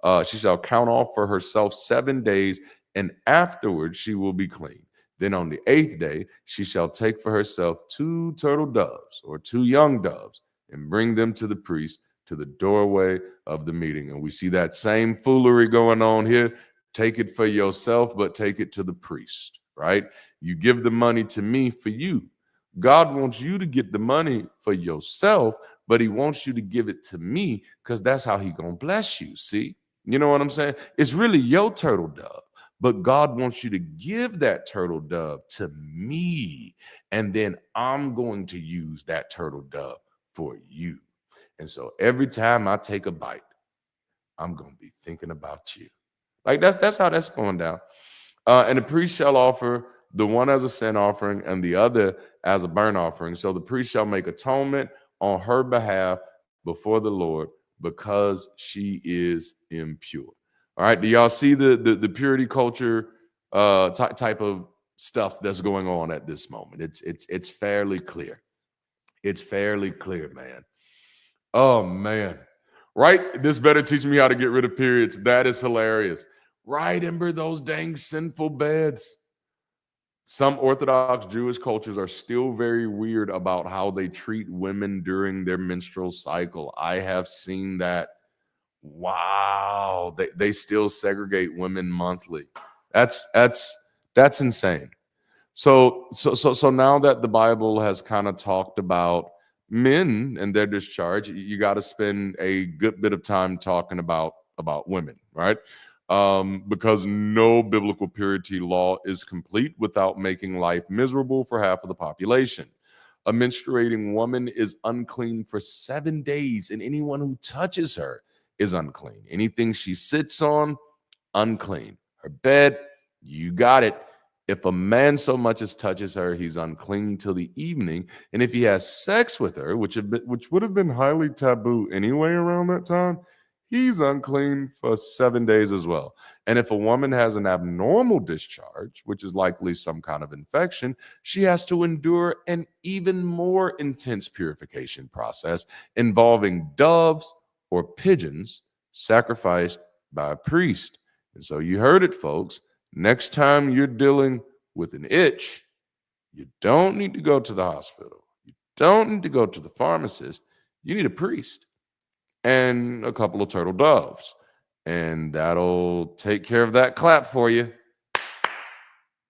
off for herself 7 days, and afterwards she will be clean. Then on the 8th day, she shall take for herself 2 turtle doves or 2 young doves and bring them to the priest to the doorway of the meeting. And we see that same foolery going on here. Take it for yourself, but take it to the priest, right? You give the money to me for you. God wants you to get the money for yourself, but he wants you to give it to me because that's how he gonna bless you, see? You know what I'm saying? It's really your turtle dove. But God wants you to give that turtle dove to me, and then I'm going to use that turtle dove for you. And so every time I take a bite, I'm going to be thinking about you. Like that's how that's going down. And the priest shall offer the one as a sin offering and the other as a burnt offering. So the priest shall make atonement on her behalf before the Lord because she is impure. All right, do y'all see the purity culture type of stuff that's going on at this moment? It's fairly clear. It's fairly clear, man. Oh man, right? This better teach me how to get rid of periods. That is hilarious. Right, Ember, those dang sinful beds. Some Orthodox Jewish cultures are still very weird about how they treat women during their menstrual cycle. I have seen that. Wow, they still segregate women monthly. That's insane. So now that the Bible has kind of talked about men and their discharge, you got to spend a good bit of time talking about women, right? Because no biblical purity law is complete without making life miserable for half of the population. A menstruating woman is unclean for 7 days, and anyone who touches her is unclean. Anything she sits on, unclean. Her bed, you got it. If a man so much as touches her, he's unclean till the evening. And if he has sex with her, which would have been highly taboo anyway around that time, he's unclean for 7 days as well. And if a woman has an abnormal discharge, which is likely some kind of infection, she has to endure an even more intense purification process involving doves or pigeons sacrificed by a priest. And so you heard it, folks. Next time you're dealing with an itch, you don't need to go to the hospital. You don't need to go to the pharmacist. You need a priest and a couple of turtle doves. And that'll take care of that clap for you.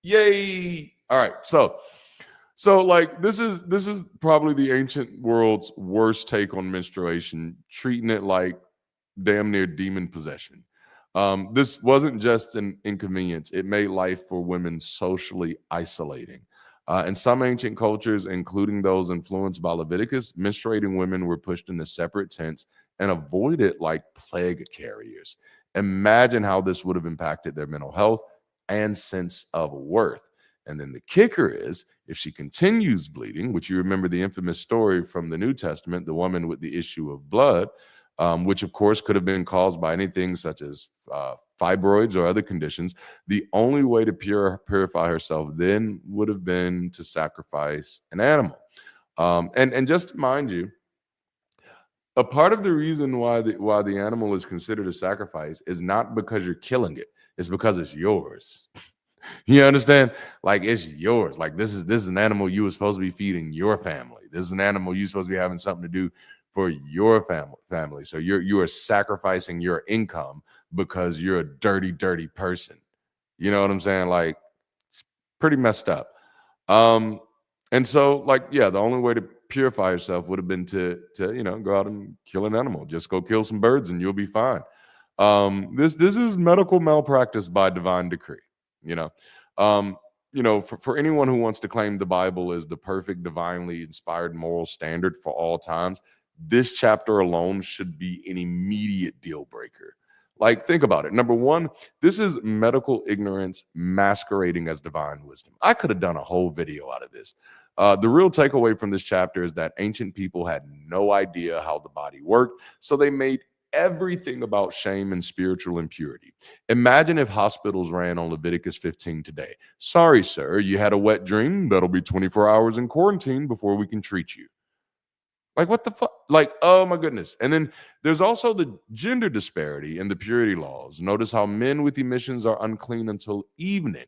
Yay. All right. So like this is probably the ancient world's worst take on menstruation, treating it like damn near demon possession. This wasn't just an inconvenience. It made life for women socially isolating. In some ancient cultures, including those influenced by Leviticus, menstruating women were pushed into separate tents and avoided like plague carriers. Imagine how this would have impacted their mental health and sense of worth. And then the kicker is, if she continues bleeding, which you remember the infamous story from the New Testament, the woman with the issue of blood, which of course could have been caused by anything such as fibroids or other conditions. The only way to purify herself then would have been to sacrifice an animal. And just to mind you, a part of the reason why the animal is considered a sacrifice is not because you're killing it; it's because it's yours. You understand? Like it's yours. Like this is an animal you were supposed to be feeding your family. This is an animal you're supposed to be having something to do for your family. So you are sacrificing your income because you're a dirty person. You know what I'm saying? Like it's pretty messed up. And so like, yeah, the only way to purify yourself would have been to go out and kill an animal. Just go kill some birds and you'll be fine. This is medical malpractice by divine decree. for anyone who wants to claim the Bible is the perfect, divinely inspired moral standard for all times, this chapter alone should be an immediate deal breaker. Like, think about it. Number one, this is medical ignorance masquerading as divine wisdom. I could have done a whole video out of this. The real takeaway from this chapter is that ancient people had no idea how the body worked, so they made everything about shame and spiritual impurity. Imagine if hospitals ran on Leviticus 15 today. Sorry, sir, you had a wet dream. That'll be 24 hours in quarantine before we can treat you. Like, what the fuck? Like, oh my goodness. And then there's also the gender disparity in the purity laws. Notice how men with emissions are unclean until evening,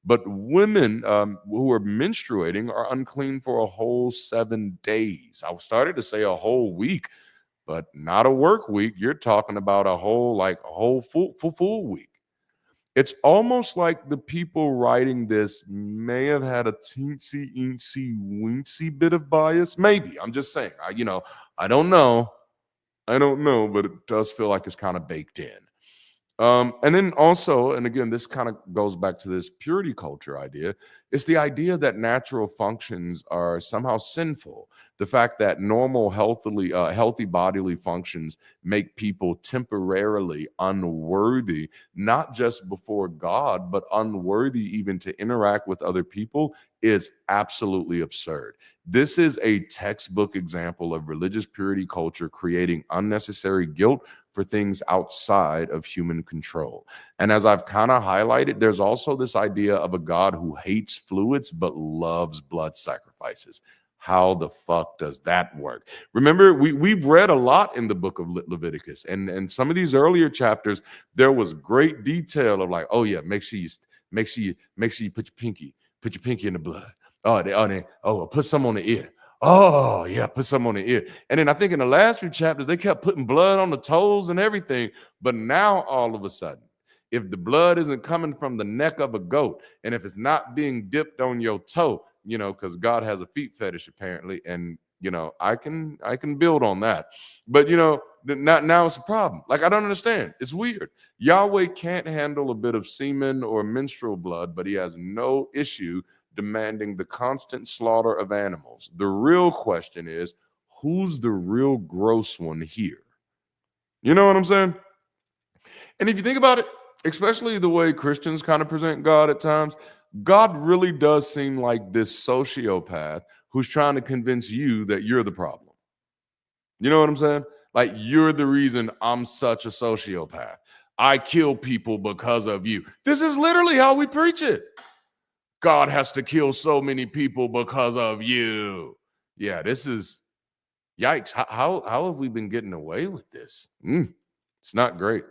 but women who are menstruating are unclean for a whole 7 days. I started to say a whole week, but not a work week. You're talking about a whole full week. It's almost like the people writing this may have had a teensy, weensy bit of bias. Maybe. I'm just saying. I don't know. But it does feel like it's kind of baked in. And then also, and again, this kind of goes back to this purity culture idea. It's the idea that natural functions are somehow sinful. The fact that normal, healthy bodily functions make people temporarily unworthy, not just before God, but unworthy even to interact with other people, is absolutely absurd. This is a textbook example of religious purity culture creating unnecessary guilt for things outside of human control. And as I've kind of highlighted, there's also this idea of a God who hates fluids but loves blood sacrifices. How the fuck does that work? Remember, we've read a lot in the book of Leviticus, and some of these earlier chapters, there was great detail of like, oh yeah, make sure you put your pinky in the blood. Put some on the ear. Oh, yeah, put some on the ear. And then I think in the last few chapters, they kept putting blood on the toes and everything. But now, all of a sudden, if the blood isn't coming from the neck of a goat, and if it's not being dipped on your toe, because God has a feet fetish apparently, and I can build on that. But now it's a problem. Like, I don't understand. It's weird. Yahweh can't handle a bit of semen or menstrual blood, but he has no issue demanding the constant slaughter of animals. The real question is, who's the real gross one here? You know what I'm saying? And if you think about it, especially the way Christians kind of present God at times, God really does seem like this sociopath who's trying to convince you that you're the problem. You know what I'm saying? Like, you're the reason I'm such a sociopath. I kill people because of you. This is literally how we preach it. God has to kill so many people because of you. Yeah, this is yikes. How have we been getting away with this? It's not great.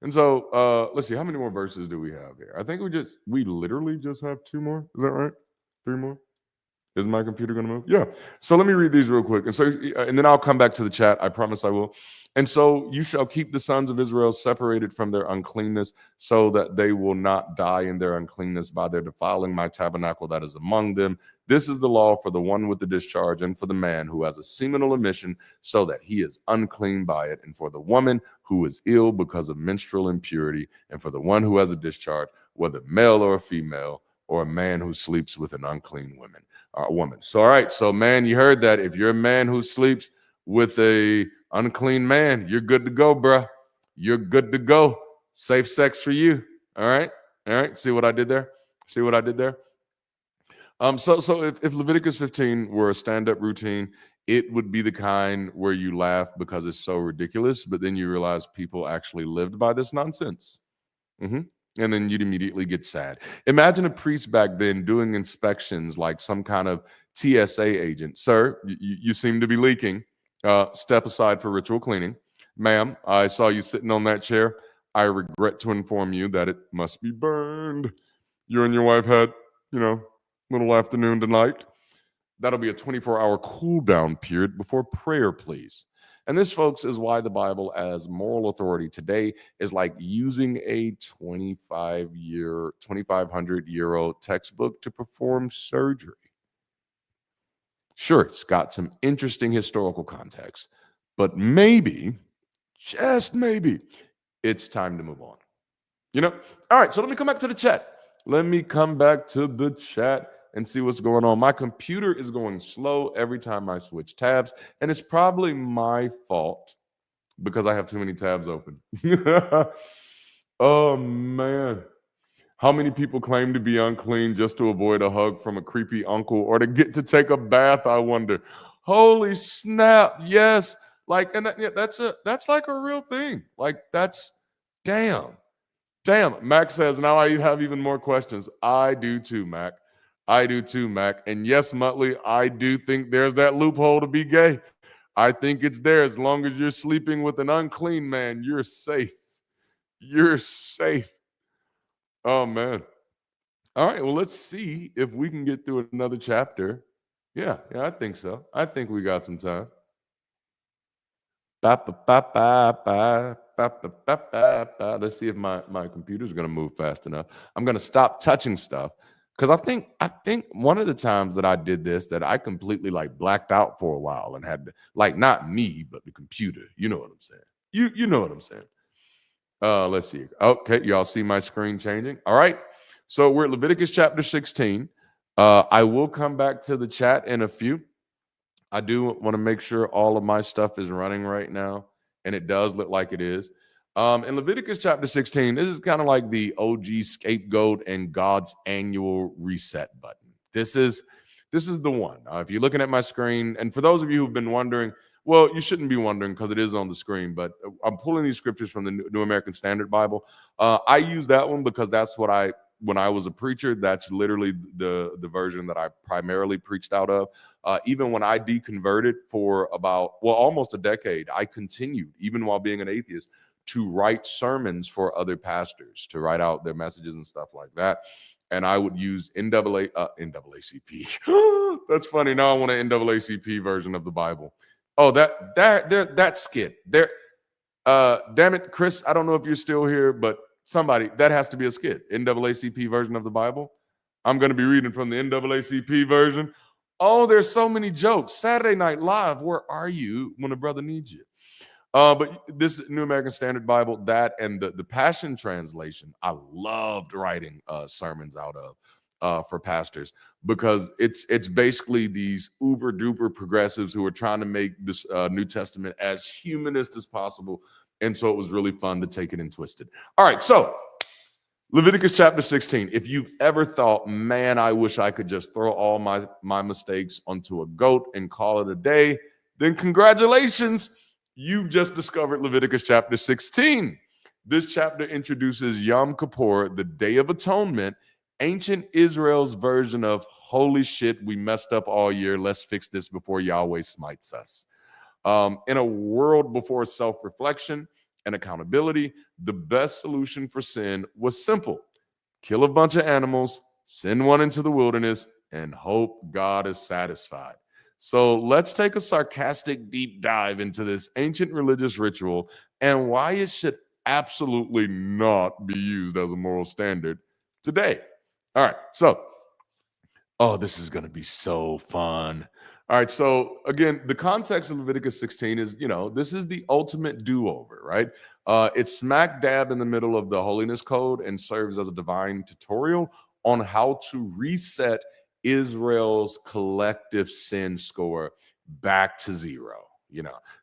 And so let's see, how many more verses do we have here? I think we literally just have 2 more. Is that right? 3 more? Is my computer going to move? Yeah. So let me read these real quick. And then I'll come back to the chat. I promise I will. And so you shall keep the sons of Israel separated from their uncleanness, so that they will not die in their uncleanness by their defiling my tabernacle that is among them. This is the law for the one with the discharge, and for the man who has a seminal emission, so that he is unclean by it, and for the woman who is ill because of menstrual impurity, and for the one who has a discharge, whether male or female, or a man who sleeps with an unclean woman. So, all right. So, man, you heard that. If you're a man who sleeps with a unclean man, you're good to go, bruh. You're good to go. Safe sex for you. All right. All right. See what I did there? So if Leviticus 15 were a stand-up routine, it would be the kind where you laugh because it's so ridiculous, but then you realize people actually lived by this nonsense. And then you'd immediately get sad. Imagine a priest back then doing inspections like some kind of TSA agent. Sir, you seem to be leaking. Step aside for ritual cleaning. Ma'am, I saw you sitting on that chair. I regret to inform you that it must be burned. You and your wife had, little afternoon tonight. That'll be a 24-hour cool down period before prayer, please. And this, folks, is why the Bible as moral authority today is like using a 2,500-year-old textbook to perform surgery. Sure, it's got some interesting historical context, but maybe, just maybe, it's time to move on. All right, so let me come back to the chat. Let me come back to the chat and see what's going on. My computer is going slow every time I switch tabs, and it's probably my fault because I have too many tabs open. Oh, man. How many people claim to be unclean just to avoid a hug from a creepy uncle or to get to take a bath, I wonder? Holy snap. Yes. Like, and that's like a real thing. Like, that's damn. Mac says, now I have even more questions. I do too, Mac. I do too, Mac. And yes, Muttley, I do think there's that loophole to be gay. I think it's there. As long as you're sleeping with an unclean man, you're safe. You're safe. Oh, man. All right. Well, let's see if we can get through another chapter. Yeah, I think so. I think we got some time. Let's see if my computer's going to move fast enough. I'm going to stop touching stuff because I think one of the times that I did this that I completely like blacked out for a while and had to, like, not me but the computer. You know what I'm saying? You know what I'm saying? Let's see. Okay, y'all see my screen changing? All right. So we're at Leviticus chapter 16. I will come back to the chat in a few. I do want to make sure all of my stuff is running right now, and it does look like it is. In Leviticus chapter 16, this is kind of like the OG scapegoat and God's annual reset button. This is the one. If you're looking at my screen, and for those of you who've been wondering, well, you shouldn't be wondering because it is on the screen, but I'm pulling these scriptures from the New American Standard Bible. I use that one because that's what when I was a preacher, that's literally the version that I primarily preached out of. Even when I deconverted for almost a decade, I continued, even while being an atheist, to write sermons for other pastors, to write out their messages and stuff like that. And I would use NAACP. That's funny. Now I want an NAACP version of the Bible. Oh, that skit. Damn it, Chris, I don't know if you're still here, but somebody, that has to be a skit. NAACP version of the Bible. I'm going to be reading from the NAACP version. Oh, there's so many jokes. Saturday Night Live, where are you when a brother needs you? But this New American Standard Bible, that and the Passion Translation, I loved writing sermons out of for pastors because it's basically these uber duper progressives who are trying to make this New Testament as humanist as possible. And so it was really fun to take it and twist it. All right, so Leviticus chapter 16. If you've ever thought, man, I wish I could just throw all my mistakes onto a goat and call it a day, then congratulations. You've just discovered Leviticus chapter 16. This chapter introduces Yom Kippur, the Day of Atonement, ancient Israel's version of holy shit, we messed up all year. Let's fix this before Yahweh smites us. In a world before self-reflection and accountability, the best solution for sin was simple. Kill a bunch of animals, send one into the wilderness, and hope God is satisfied. So let's take a sarcastic deep dive into this ancient religious ritual and why it should absolutely not be used as a moral standard today. All right, so, this is going to be so fun. All right, so again, the context of Leviticus 16 is, this is the ultimate do-over, right? It's smack dab in the middle of the holiness code and serves as a divine tutorial on how to reset Israel's collective sin score back to zero,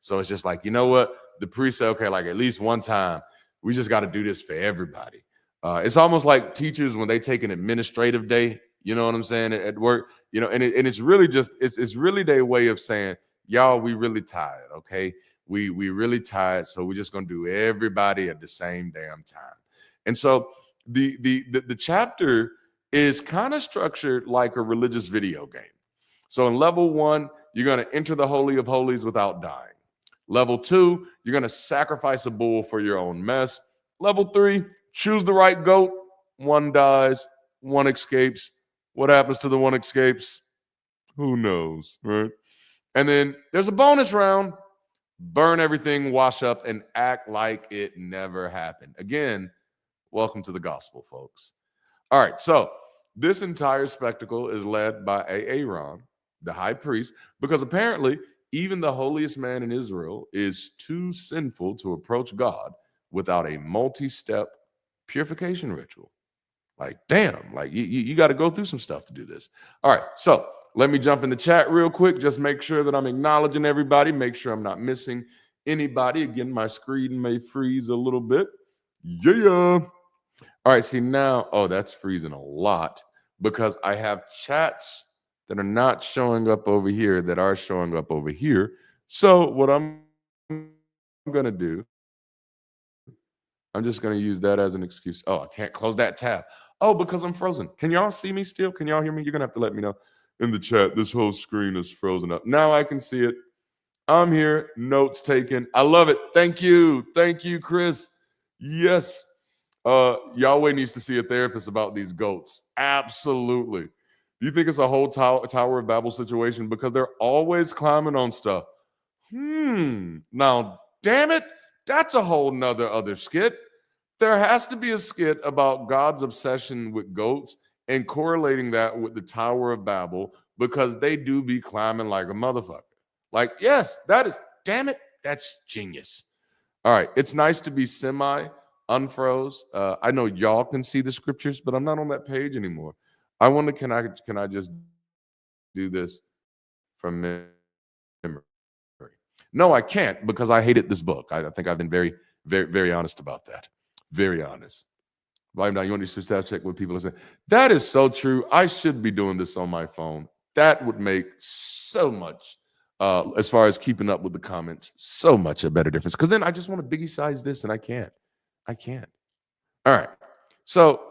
So it's just like, you know what? The priest said, okay, like at least one time, we just got to do this for everybody. It's almost like teachers when they take an administrative day, you know what I'm saying, at work, and it's really just, it's really their way of saying, y'all, we really tired, okay? We really tired, so we're just going to do everybody at the same damn time. And so the chapter is kind of structured like a religious video game. So in level 1, you're going to enter the Holy of Holies without dying. Level 2, you're going to sacrifice a bull for your own mess. Level 3, choose the right goat. One dies, one escapes. What happens to the one escapes? Who knows, right? And then there's a bonus round. Burn everything, wash up, and act like it never happened. Again, welcome to the gospel, folks. All right, so this entire spectacle is led by Aaron, the high priest, because apparently even the holiest man in Israel is too sinful to approach God without a multi-step purification ritual. Like, damn, like you got to go through some stuff to do this. All right, so let me jump in the chat real quick. Just make sure that I'm acknowledging everybody. Make sure I'm not missing anybody. Again, my screen may freeze a little bit. Yeah. All right, see now, oh, that's freezing a lot because I have chats that are not showing up over here that are showing up over here. So what I'm going to do, I'm just going to use that as an excuse. Oh, I can't close that tab. Oh, because I'm frozen. Can y'all see me still? Can y'all hear me? You're going to have to let me know in the chat. This whole screen is frozen up. Now I can see it. I'm here. Notes taken. I love it. Thank you. Thank you, Chris. Yes. Yahweh needs to see a therapist about these goats. Absolutely. Do you think it's a whole Tower of Babel situation? Because they're always climbing on stuff. Now, damn it. That's a whole nother other skit. There has to be a skit about God's obsession with goats and correlating that with the Tower of Babel because they do be climbing like a motherfucker. Like, yes, that is, damn it, that's genius. All right, it's nice to be unfroze. I know y'all can see the scriptures, but I'm not on that page anymore. I wonder, can I just do this from memory? No, I can't because I hated this book. I think I've been very, very, very honest about that. Very honest. Volume down. You want to check what people are saying? That is so true. I should be doing this on my phone. That would make so much, as far as keeping up with the comments, so much a better difference. Because then I just want to biggie size this, and I can't. All right. So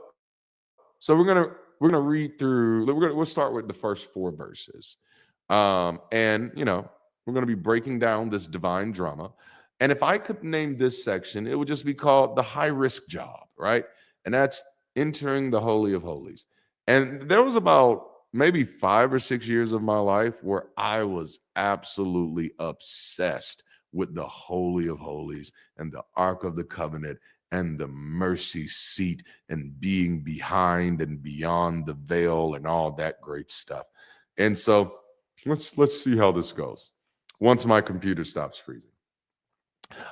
we're gonna read through. We'll start with the first 4 verses, and we're going to be breaking down this divine drama. And if I could name this section, it would just be called the high risk job, right? And that's entering the Holy of Holies. And there was about maybe 5 or 6 years of my life where I was absolutely obsessed with the Holy of Holies and the Ark of the Covenant and the mercy seat and being behind and beyond the veil and all that great stuff. And so let's see how this goes once my computer stops freezing.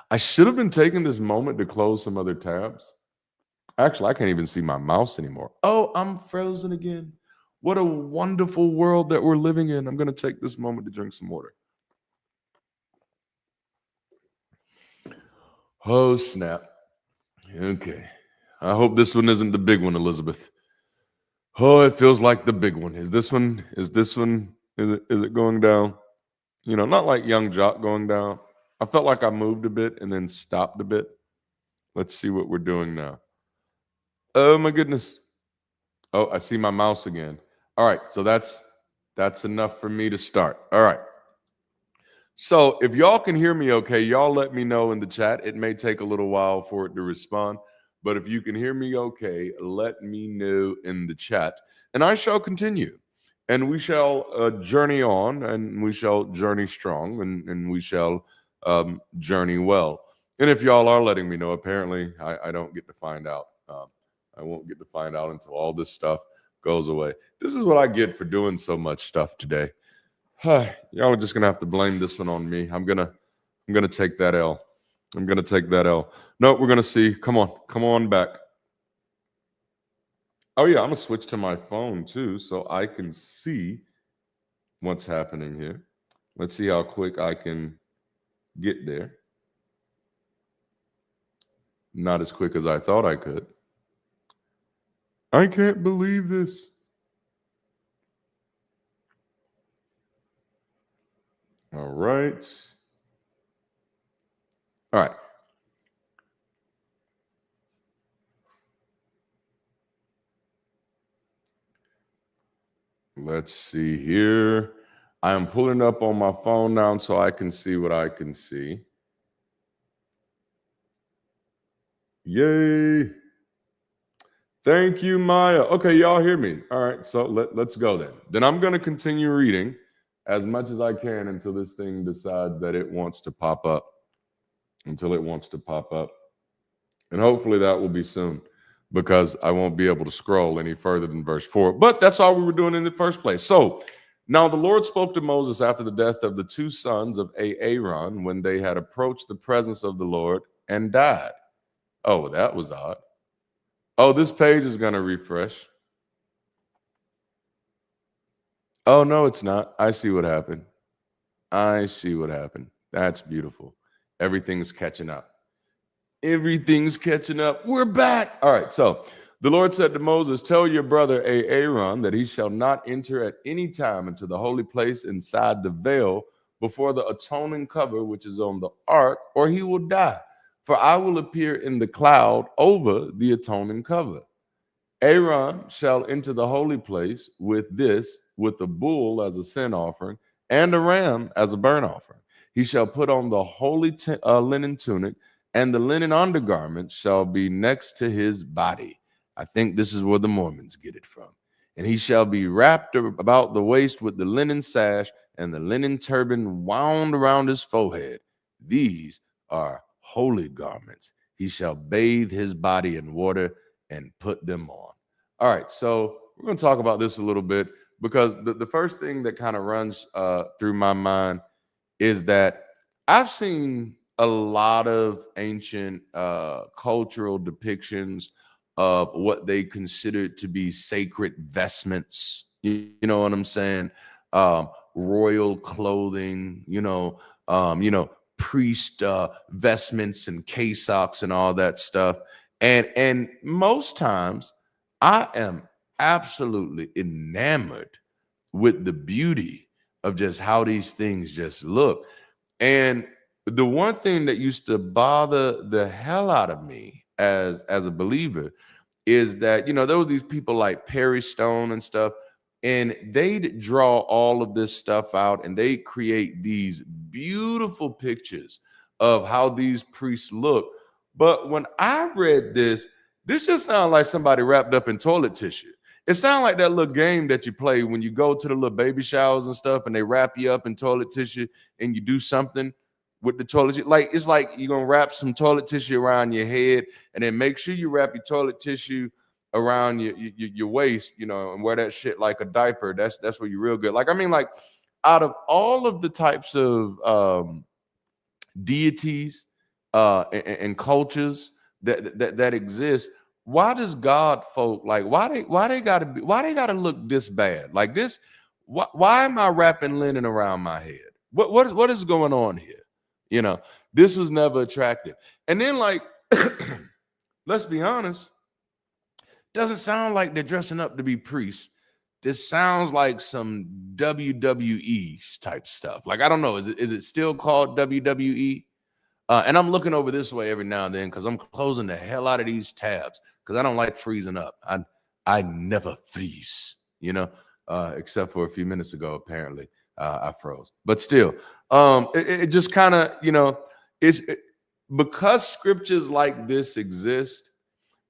I should have been taking this moment to close some other tabs. Actually, I can't even see my mouse anymore. Oh, I'm frozen again. What a wonderful world that we're living in. I'm going to take this moment to drink some water. Oh, snap. Okay. I hope this one isn't the big one, Elizabeth. Oh, it feels like the big one. Is it going down? Not like Young Jock going down. I felt like I moved a bit and then stopped a bit. Let's see what we're doing now. Oh my goodness. Oh, I see my mouse again. All right, so that's enough for me to start. All right. So if y'all can hear me okay, y'all let me know in the chat. It may take a little while for it to respond, but if you can hear me okay, let me know in the chat. And I shall continue. And we shall journey on, and we shall journey strong, and we shall journey well. And if y'all are letting me know, apparently I don't get to find out. I won't get to find out until all this stuff goes away. This is what I get for doing so much stuff today. Y'all are just gonna have to blame this one on me. I'm gonna take that L. No, we're gonna see. Come on back. Oh yeah, I'm gonna switch to my phone too, so I can see what's happening here. Let's see how quick I can get there. Not as quick as I thought I could. I can't believe this. All right. Let's see here. I am pulling up on my phone now so I can see what I can see. Yay. Thank you, Maya. Okay, y'all hear me. All right, so let's go then. Then I'm going to continue reading as much as I can until this thing decides that it wants to pop up. And hopefully that will be soon, because I won't be able to scroll any further than verse 4. But that's all we were doing in the first place. So now the Lord spoke to Moses after the death of the 2 sons of Aaron, when they had approached the presence of the Lord and died. Oh, that was odd. Oh, this page is going to refresh. Oh, no, it's not. I see what happened. I see what happened. That's beautiful. Everything's catching up. Everything's catching up. We're back. All right. So the Lord said to Moses, tell your brother Aaron that he shall not enter at any time into the holy place inside the veil before the atoning cover, which is on the ark, or he will die. For I will appear in the cloud over the atoning cover. Aaron shall enter the holy place with a bull as a sin offering, and a ram as a burnt offering. He shall put on the holy linen tunic, and the linen undergarment shall be next to his body. I think this is where the Mormons get it from. And he shall be wrapped about the waist with the linen sash and the linen turban wound around his forehead. These are holy garments. He shall bathe his body in water and put them on. All right, so we're going to talk about this a little bit, because the first thing that kind of runs through my mind is that I've seen a lot of ancient cultural depictions of what they considered to be sacred vestments. You know what I'm saying? Royal clothing, priest vestments and cassocks and all that stuff. And most times I am absolutely enamored with the beauty of just how these things just look. And the one thing that used to bother the hell out of me as a believer is that, there was these people like Perry Stone and stuff, and they'd draw all of this stuff out and they create these beautiful pictures of how these priests look. But when I read this just sounds like somebody wrapped up in toilet tissue. It sounds like that little game that you play when you go to the little baby showers and stuff, and they wrap you up in toilet tissue and you do something with the toilet tissue. Like, it's like you're going to wrap some toilet tissue around your head, and then make sure you wrap your toilet tissue around your waist, and wear that shit like a diaper. That's where you're real good. Like, I mean, like, out of all of the types of deities and cultures that exist, why does God folk, like, why they gotta look this bad? Like this, why am I wrapping linen around my head? What is going on here? This was never attractive. And then, like, let's be honest, doesn't sound like they're dressing up to be priests. This sounds like some WWE type stuff. Like, I don't know, is it still called WWE? And I'm looking over this way every now and then because I'm closing the hell out of these tabs because I don't like freezing up. I never freeze, except for a few minutes ago, apparently I froze. But still, it just kind of, because scriptures like this exist,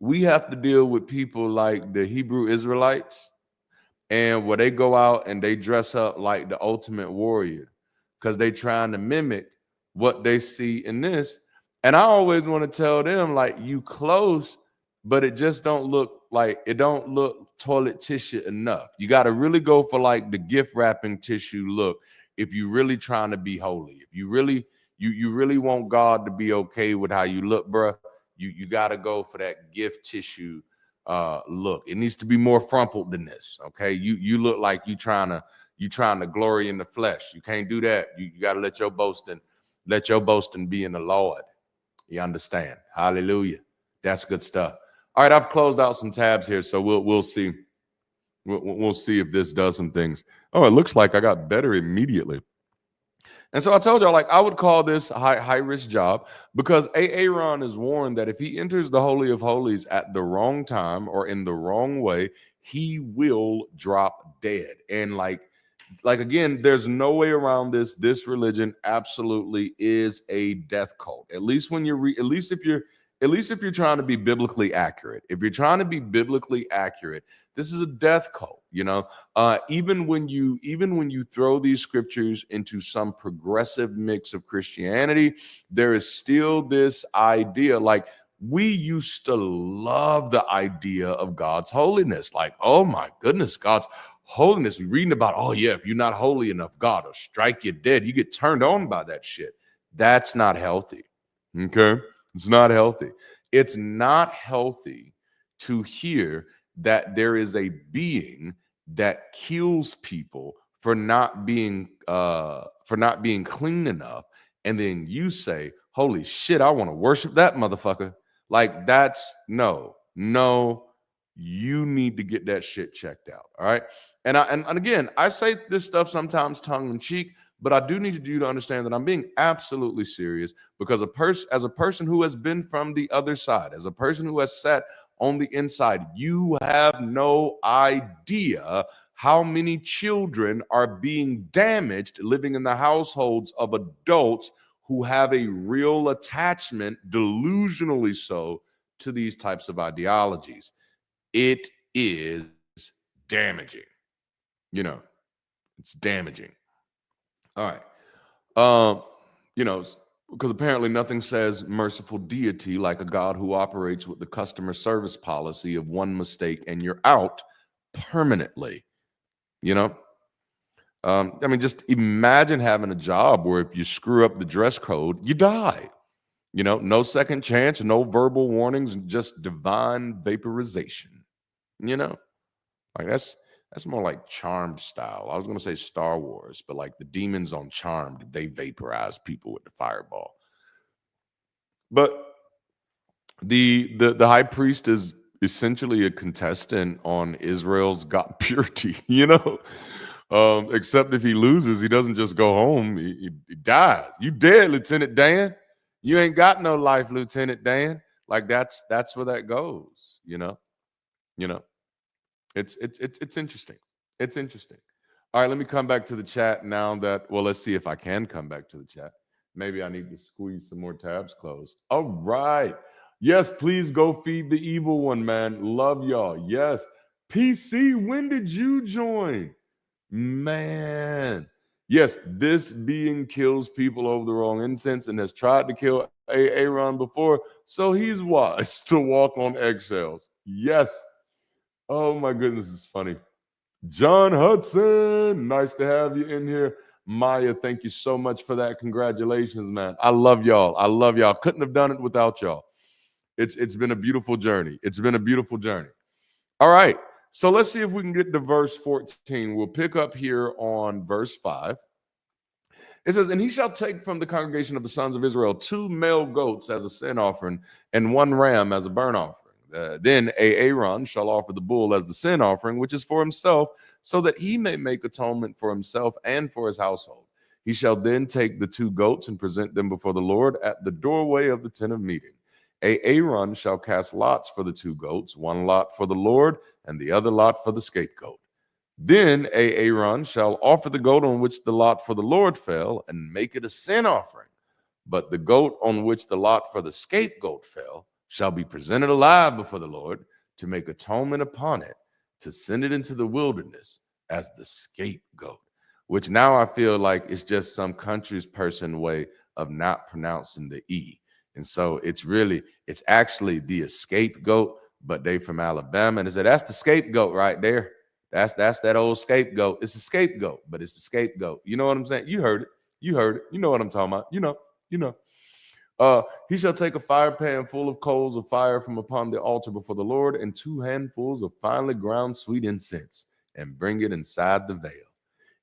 we have to deal with people like the Hebrew Israelites, and where they go out and they dress up like the ultimate warrior because they trying to mimic what they see in this. And I always want to tell them, like, you close, but it just don't look toilet tissue enough. You got to really go for like the gift wrapping tissue look if you really trying to be holy. If you really you really want God to be okay with how you look, bruh, you got to go for that gift tissue look. It needs to be more frumpled than this. Okay, you look like you trying to glory in the flesh. You can't do that. You got to let your boasting be in the Lord. You understand? Hallelujah. That's good stuff. All right, I've closed out some tabs here, so we'll see. We'll see if this does some things. Oh, it looks like I got better immediately. And so I told y'all, like, I would call this a high risk job because Aaron is warned that if he enters the Holy of Holies at the wrong time or in the wrong way, he will drop dead. And like again, there's no way around this. This religion absolutely is a death cult. At least when at least if you're trying to be biblically accurate. If you're trying to be biblically accurate, this is a death cult. Even when you throw these scriptures into some progressive mix of Christianity, there is still this idea, like, we used to love the idea of God's holiness. Like, oh my goodness, God's holiness. We're reading about, oh yeah, if you're not holy enough, God will strike you dead. You get turned on by that shit. That's not healthy. Okay? It's not healthy. It's not healthy to hear that there is a being that kills people for not being clean enough, and then you say, holy shit, I want to worship that motherfucker. Like, that's no, you need to get that shit checked out. All right. And again, I say this stuff sometimes tongue in cheek, but I do need you to understand that I'm being absolutely serious, because as a person who has been from the other side, as a person who has sat on the inside, you have no idea how many children are being damaged living in the households of adults who have a real attachment, delusionally so, to these types of ideologies. It is damaging. It's damaging. All right. Because apparently nothing says merciful deity like a God who operates with the customer service policy of one mistake and you're out permanently. Just imagine having a job where if you screw up the dress code, you die. No second chance, no verbal warnings, just divine vaporization. Like that's more like Charmed style. I was going to say Star Wars, but like the demons on Charmed, they vaporize people with the fireball. But the high priest is essentially a contestant on Israel's God purity, except if he loses, he doesn't just go home. He dies. You dead, Lieutenant Dan. You ain't got no life, Lieutenant Dan. Like that's where that goes, It's interesting. It's interesting. All right, let me come back to the chat now let's see if I can come back to the chat. Maybe I need to squeeze some more tabs closed. All right. Yes, please go feed the evil one, man. Love y'all. Yes. PC, when did you join? Man. Yes, this being kills people over the wrong incense and has tried to kill Aaron before, so he's wise to walk on eggshells. Yes. Oh my goodness, it's funny. John Hudson, nice to have you in here. Maya, thank you so much for that. Congratulations, man. I love y'all. Couldn't have done it without y'all. It's been a beautiful journey. All right. So let's see if we can get to verse 14. We'll pick up here on verse 5. It says, and he shall take from the congregation of the sons of Israel 2 male goats as a sin offering and 1 ram as a burnt offering. Then Aaron shall offer the bull as the sin offering, which is for himself, so that he may make atonement for himself and for his household. He shall then take the 2 goats and present them before the Lord at the doorway of the tent of meeting. Aaron shall cast lots for the 2 goats, 1 lot for the Lord and the other lot for the scapegoat. Then Aaron shall offer the goat on which the lot for the Lord fell and make it a sin offering. But the goat on which the lot for the scapegoat fell shall be presented alive before the Lord to make atonement upon it, to send it into the wilderness as the scapegoat, which now I feel like it's just some country's person way of not pronouncing the E. And so it's actually the scapegoat, but they from Alabama. And they said, that's the scapegoat right there. That's that old scapegoat. It's a scapegoat, but it's a scapegoat. You know what I'm saying? You heard it. You know what I'm talking about. You know. He shall take a fire pan full of coals of fire from upon the altar before the Lord, and 2 handfuls of finely ground sweet incense, and bring it inside the veil.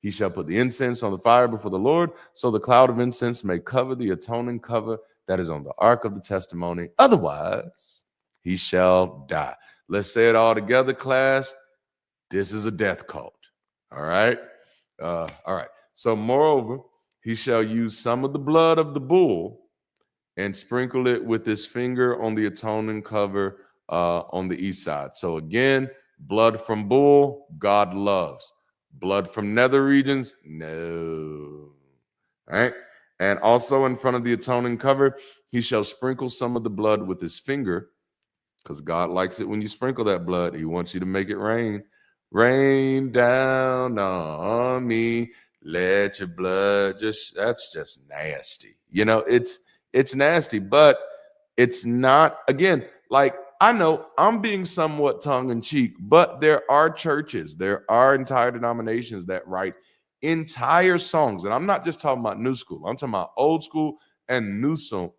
He shall put the incense on the fire before the Lord, so the cloud of incense may cover the atoning cover that is on the ark of the testimony. Otherwise, he shall die. Let's say it all together, class. This is a death cult. All right. All right. So moreover, he shall use some of the blood of the bull and sprinkle it with his finger on the atoning cover on the east side. So again, blood from bull, God loves. Blood from nether regions, no. All right. And also in front of the atoning cover, he shall sprinkle some of the blood with his finger, because God likes it when you sprinkle that blood. He wants you to make it rain. Rain down on me. Let your blood that's just nasty. It's nasty, but it's not, again, like, I know I'm being somewhat tongue-in-cheek, but there are churches, there are entire denominations that write entire songs, and I'm not just talking about new school, I'm talking about old school and new school,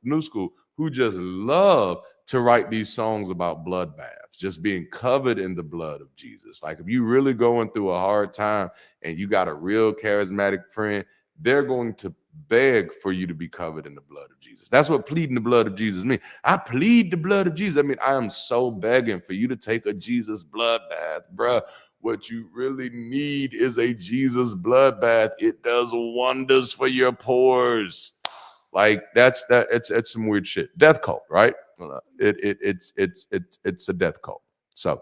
who just love to write these songs about blood baths. just being covered in the blood of Jesus. Like if you really going through a hard time and you got a real charismatic friend, they're going to beg for you to be covered in the blood of Jesus. That's what pleading the blood of Jesus means. I plead the blood of Jesus. I mean, I am so begging for you to take a Jesus blood bath, bruh. What you really need is a Jesus blood bath. It does wonders for your pores. Like it's some weird shit. Death cult, right? It's a death cult. So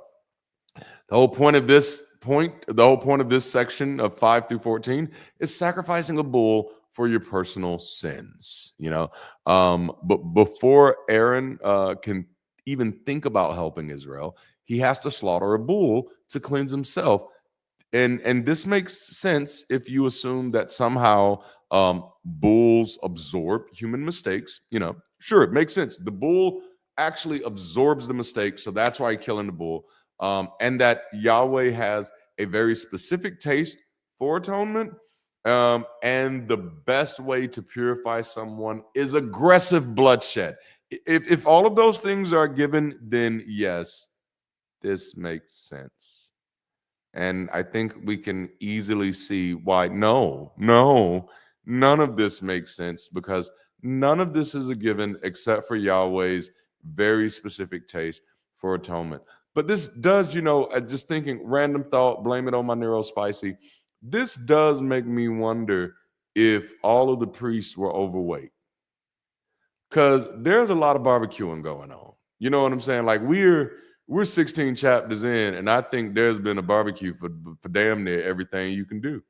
the whole point of this section of 5 through 14 is sacrificing a bull for your personal sins. But before Aaron can even think about helping Israel, he has to slaughter a bull to cleanse himself. And this makes sense if you assume that somehow bulls absorb human mistakes. Sure, it makes sense. The bull actually absorbs the mistake, so that's why he's killing the bull. And that Yahweh has a very specific taste for atonement. And the best way to purify someone is aggressive bloodshed. If all of those things are given, then yes, this makes sense. And I think we can easily see why no, none of this makes sense, because none of this is a given except for Yahweh's very specific taste for atonement. But this does, just thinking, random thought, blame it on my neurospicy. This does make me wonder if all of the priests were overweight, because there's a lot of barbecuing going on. You know what I'm saying? Like we're 16 chapters in, and I think there's been a barbecue for damn near everything you can do.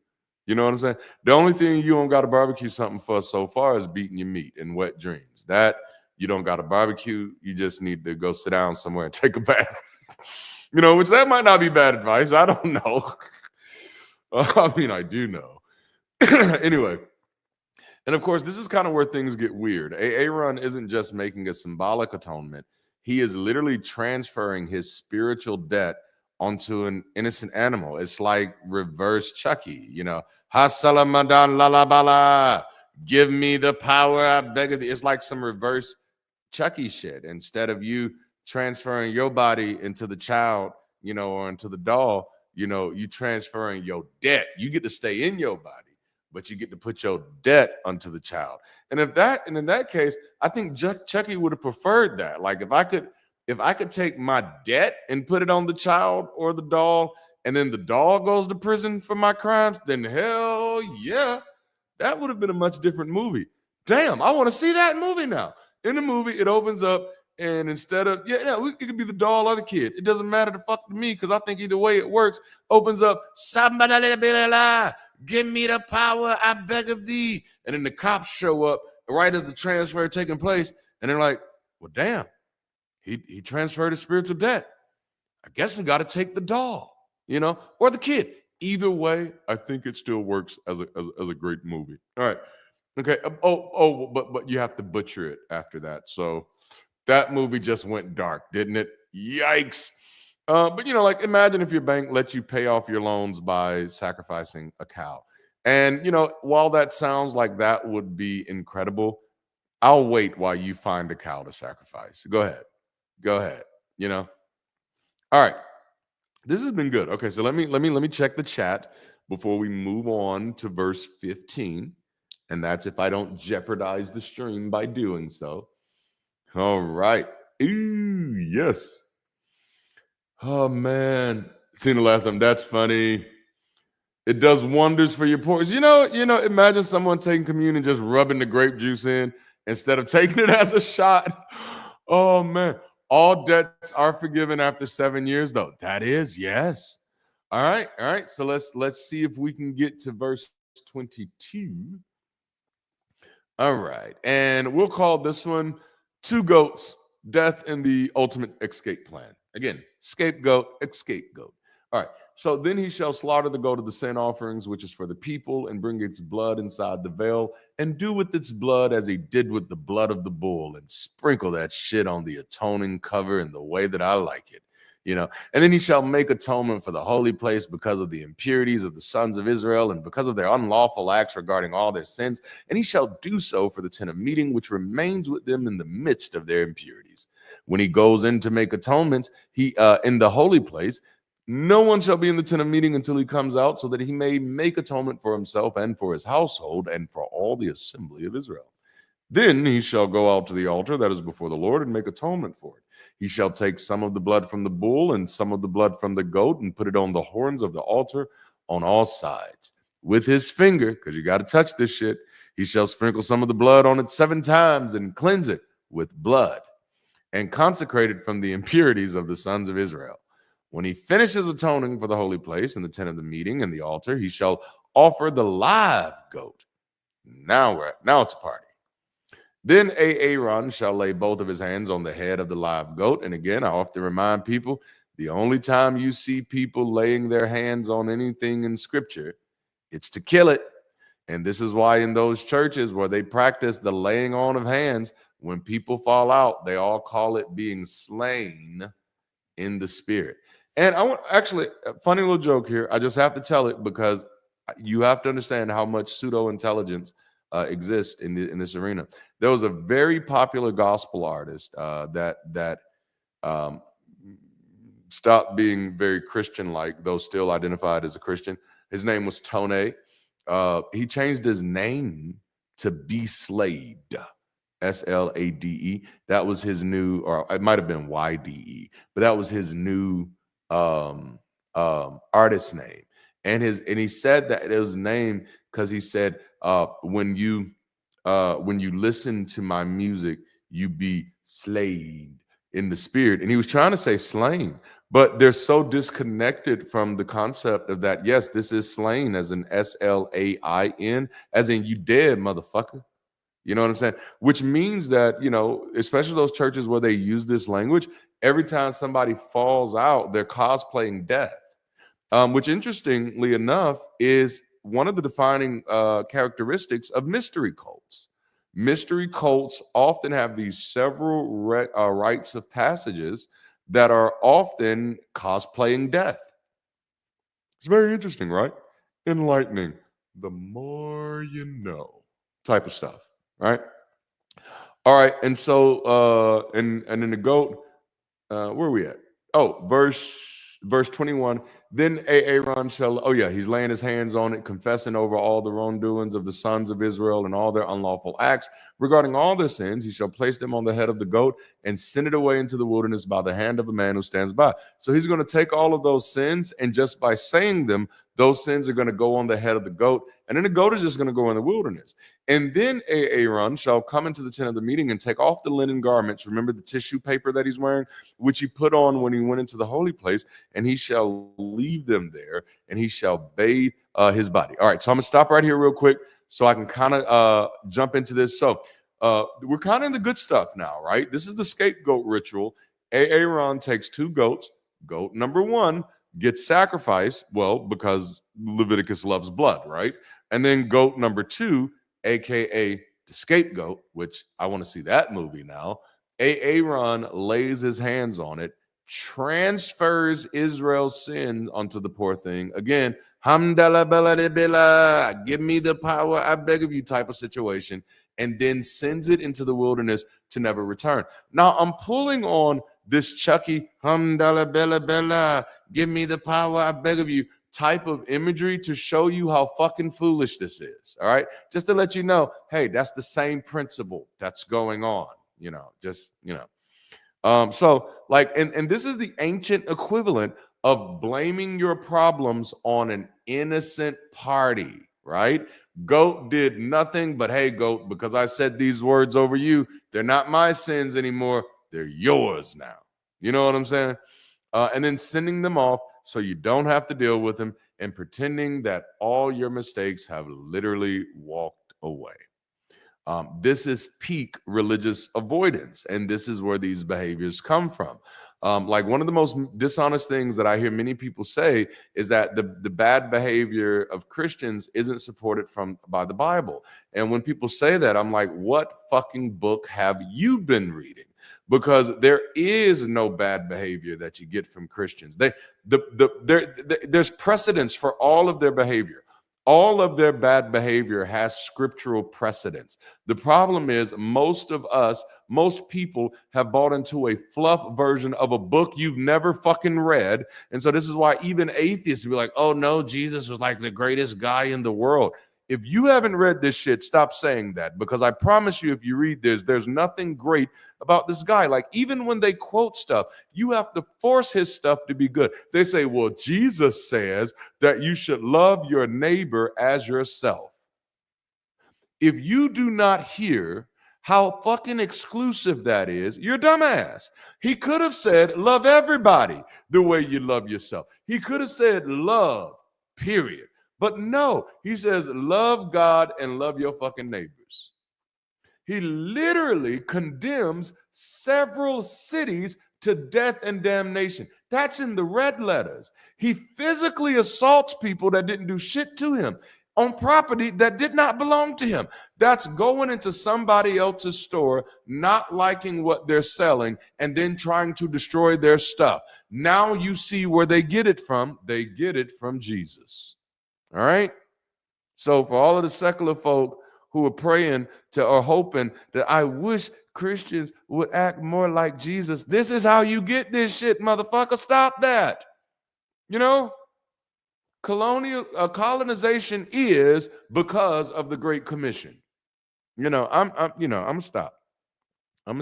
You know what I'm saying? The only thing you don't got to barbecue something for so far is beating your meat and wet dreams. That you don't got to barbecue. You just need to go sit down somewhere and take a bath. Which that might not be bad advice. I don't know. I mean, I do know. Anyway. And of course, this is kind of where things get weird. Aaron isn't just making a symbolic atonement. He is literally transferring his spiritual debt onto an innocent animal. It's like reverse Chucky, Hasalamadan lalabala, give me the power, I beg of thee. It's like some reverse Chucky shit. Instead of you transferring your body into the child, or into the doll, you transferring your debt. You get to stay in your body, but you get to put your debt onto the child. And in that case, I think Chucky would have preferred that. Like if I could take my debt and put it on the child or the doll, and then the doll goes to prison for my crimes, then hell yeah, that would have been a much different movie. Damn, I want to see that movie now. In the movie, it opens up, and instead of it could be the doll or the kid. It doesn't matter the fuck to me, because I think either way it works. Opens up, give me the power, I beg of thee. And then the cops show up right as the transfer taking place, and they're like, well, damn, he transferred his spiritual debt. I guess we got to take the doll, or the kid. Either way, I think it still works as a great movie. All right. Okay. But you have to butcher it after that. So that movie just went dark, didn't it? Yikes. But imagine if your bank lets you pay off your loans by sacrificing a cow. And while that sounds like that would be incredible, I'll wait while you find a cow to sacrifice. Go ahead. All right. This has been good. Okay, so let me check the chat before we move on to verse 15. And that's if I don't jeopardize the stream by doing so. All right. Ooh, yes. Oh man. Seen the last time. That's funny. It does wonders for your pores. Imagine someone taking communion, just rubbing the grape juice in instead of taking it as a shot. Oh man. All debts are forgiven after 7 years, though. That is, yes. All right. So let's see if we can get to verse 22. All right. And we'll call this one Two Goats, Death and the Ultimate Escape Plan. Again, scapegoat, scapegoat. All right. So then he shall slaughter the goat of the sin offerings, which is for the people, and bring its blood inside the veil, and do with its blood as he did with the blood of the bull, and sprinkle that shit on the atoning cover in the way that I like it. And then he shall make atonement for the holy place because of the impurities of the sons of Israel and because of their unlawful acts regarding all their sins. And he shall do so for the tent of meeting, which remains with them in the midst of their impurities. When he goes in to make atonements, he in the holy place, no one shall be in the tent of meeting until he comes out, so that he may make atonement for himself and for his household and for all the assembly of Israel. Then he shall go out to the altar that is before the Lord and make atonement for it. He shall take some of the blood from the bull and some of the blood from the goat and put it on the horns of the altar on all sides. With his finger, because you got to touch this shit, he shall sprinkle some of the blood on it 7 times and cleanse it with blood and consecrate it from the impurities of the sons of Israel. When he finishes atoning for the holy place and the tent of the meeting and the altar, he shall offer the live goat. Now it's a party. Then Aaron shall lay both of his hands on the head of the live goat. And again, I often remind people, the only time you see people laying their hands on anything in scripture, it's to kill it. And this is why in those churches where they practice the laying on of hands, when people fall out, they all call it being slain in the spirit. And I want, actually, a funny little joke here. I just have to tell it because you have to understand how much pseudo-intelligence exists in this arena. There was a very popular gospel artist that stopped being very Christian-like, though still identified as a Christian. His name was Tone. He changed his name to Be Slade, Slade. That was his new, or it might have been YDE, but that was his new artist name. And he said that it was named because he said, when you listen to my music, you be slayed in the spirit. And he was trying to say slain, but they're so disconnected from the concept of that. Yes, this is slain as in SLAIN, as in you dead, motherfucker. You know what I'm saying? Which means that, especially those churches where they use this language, every time somebody falls out, they're cosplaying death. Which interestingly enough is one of the defining characteristics of mystery cults. Mystery cults often have these several rites of passages that are often cosplaying death. It's very interesting, right? Enlightening. The more you know type of stuff, right? All right. And so, and in the goat, where are we at? Oh, verse 21. Then Aaron shall, he's laying his hands on it, confessing over all the wrongdoings of the sons of Israel and all their unlawful acts. Regarding all their sins, he shall place them on the head of the goat and send it away into the wilderness by the hand of a man who stands by. So he's going to take all of those sins, and just by saying them, those sins are going to go on the head of the goat, and then the goat is just going to go in the wilderness. And then Aaron shall come into the tent of the meeting and take off the linen garments. Remember the tissue paper that he's wearing, which he put on when he went into the holy place, and he shall leave them there, and he shall bathe his body. All right, so I'm going to stop right here real quick so I can kind of jump into this. So we're kind of in the good stuff now, right? This is the scapegoat ritual. Aaron takes 2 goats. Goat number 1 gets sacrificed, well, because Leviticus loves blood, right? And then goat number 2, aka the scapegoat, which I want to see that movie now. Aaron lays his hands on it, transfers Israel's sin onto the poor thing. Again, hamdallah bela bela, give me the power, I beg of you type of situation, and then sends it into the wilderness to never return. Now, I'm pulling on this Chucky, hamdallah bela bela, give me the power, I beg of you type of imagery to show you how fucking foolish this is, all right? Just to let you know, hey, that's the same principle that's going on, So like, and this is the ancient equivalent of blaming your problems on an innocent party, right? Goat did nothing, but hey, goat, because I said these words over you, they're not my sins anymore. They're yours now. You know what I'm saying? And then sending them off so you don't have to deal with them and pretending that all your mistakes have literally walked away. This is peak religious avoidance, and this is where these behaviors come from. Like one of the most dishonest things that I hear many people say is that the bad behavior of Christians isn't supported by the Bible. And when people say that, I'm like, what fucking book have you been reading? Because there is no bad behavior that you get from Christians. There's precedence for all of their behavior. All of their bad behavior has scriptural precedence. The problem is most of us most people have bought into a fluff version of a book you've never fucking read. And so this is why even atheists be like, oh no, Jesus was like the greatest guy in the world. If you haven't read this shit, stop saying that, because I promise you, if you read this, there's nothing great about this guy. Like, even when they quote stuff, you have to force his stuff to be good. They say, well, Jesus says that you should love your neighbor as yourself. If you do not hear how fucking exclusive that is, you're dumbass. He could have said, love everybody the way you love yourself. He could have said love, period. But no, he says, love God and love your fucking neighbors. He literally condemns several cities to death and damnation. That's in the red letters. He physically assaults people that didn't do shit to him on property that did not belong to him. That's going into somebody else's store, not liking what they're selling, and then trying to destroy their stuff. Now you see where they get it from. They get it from Jesus. All right? So for all of the secular folk who are praying to or hoping that I wish Christians would act more like Jesus, this is how you get this shit, motherfucker. Stop that. You know? Colonization is because of the Great Commission. You know, I'm gonna stop. You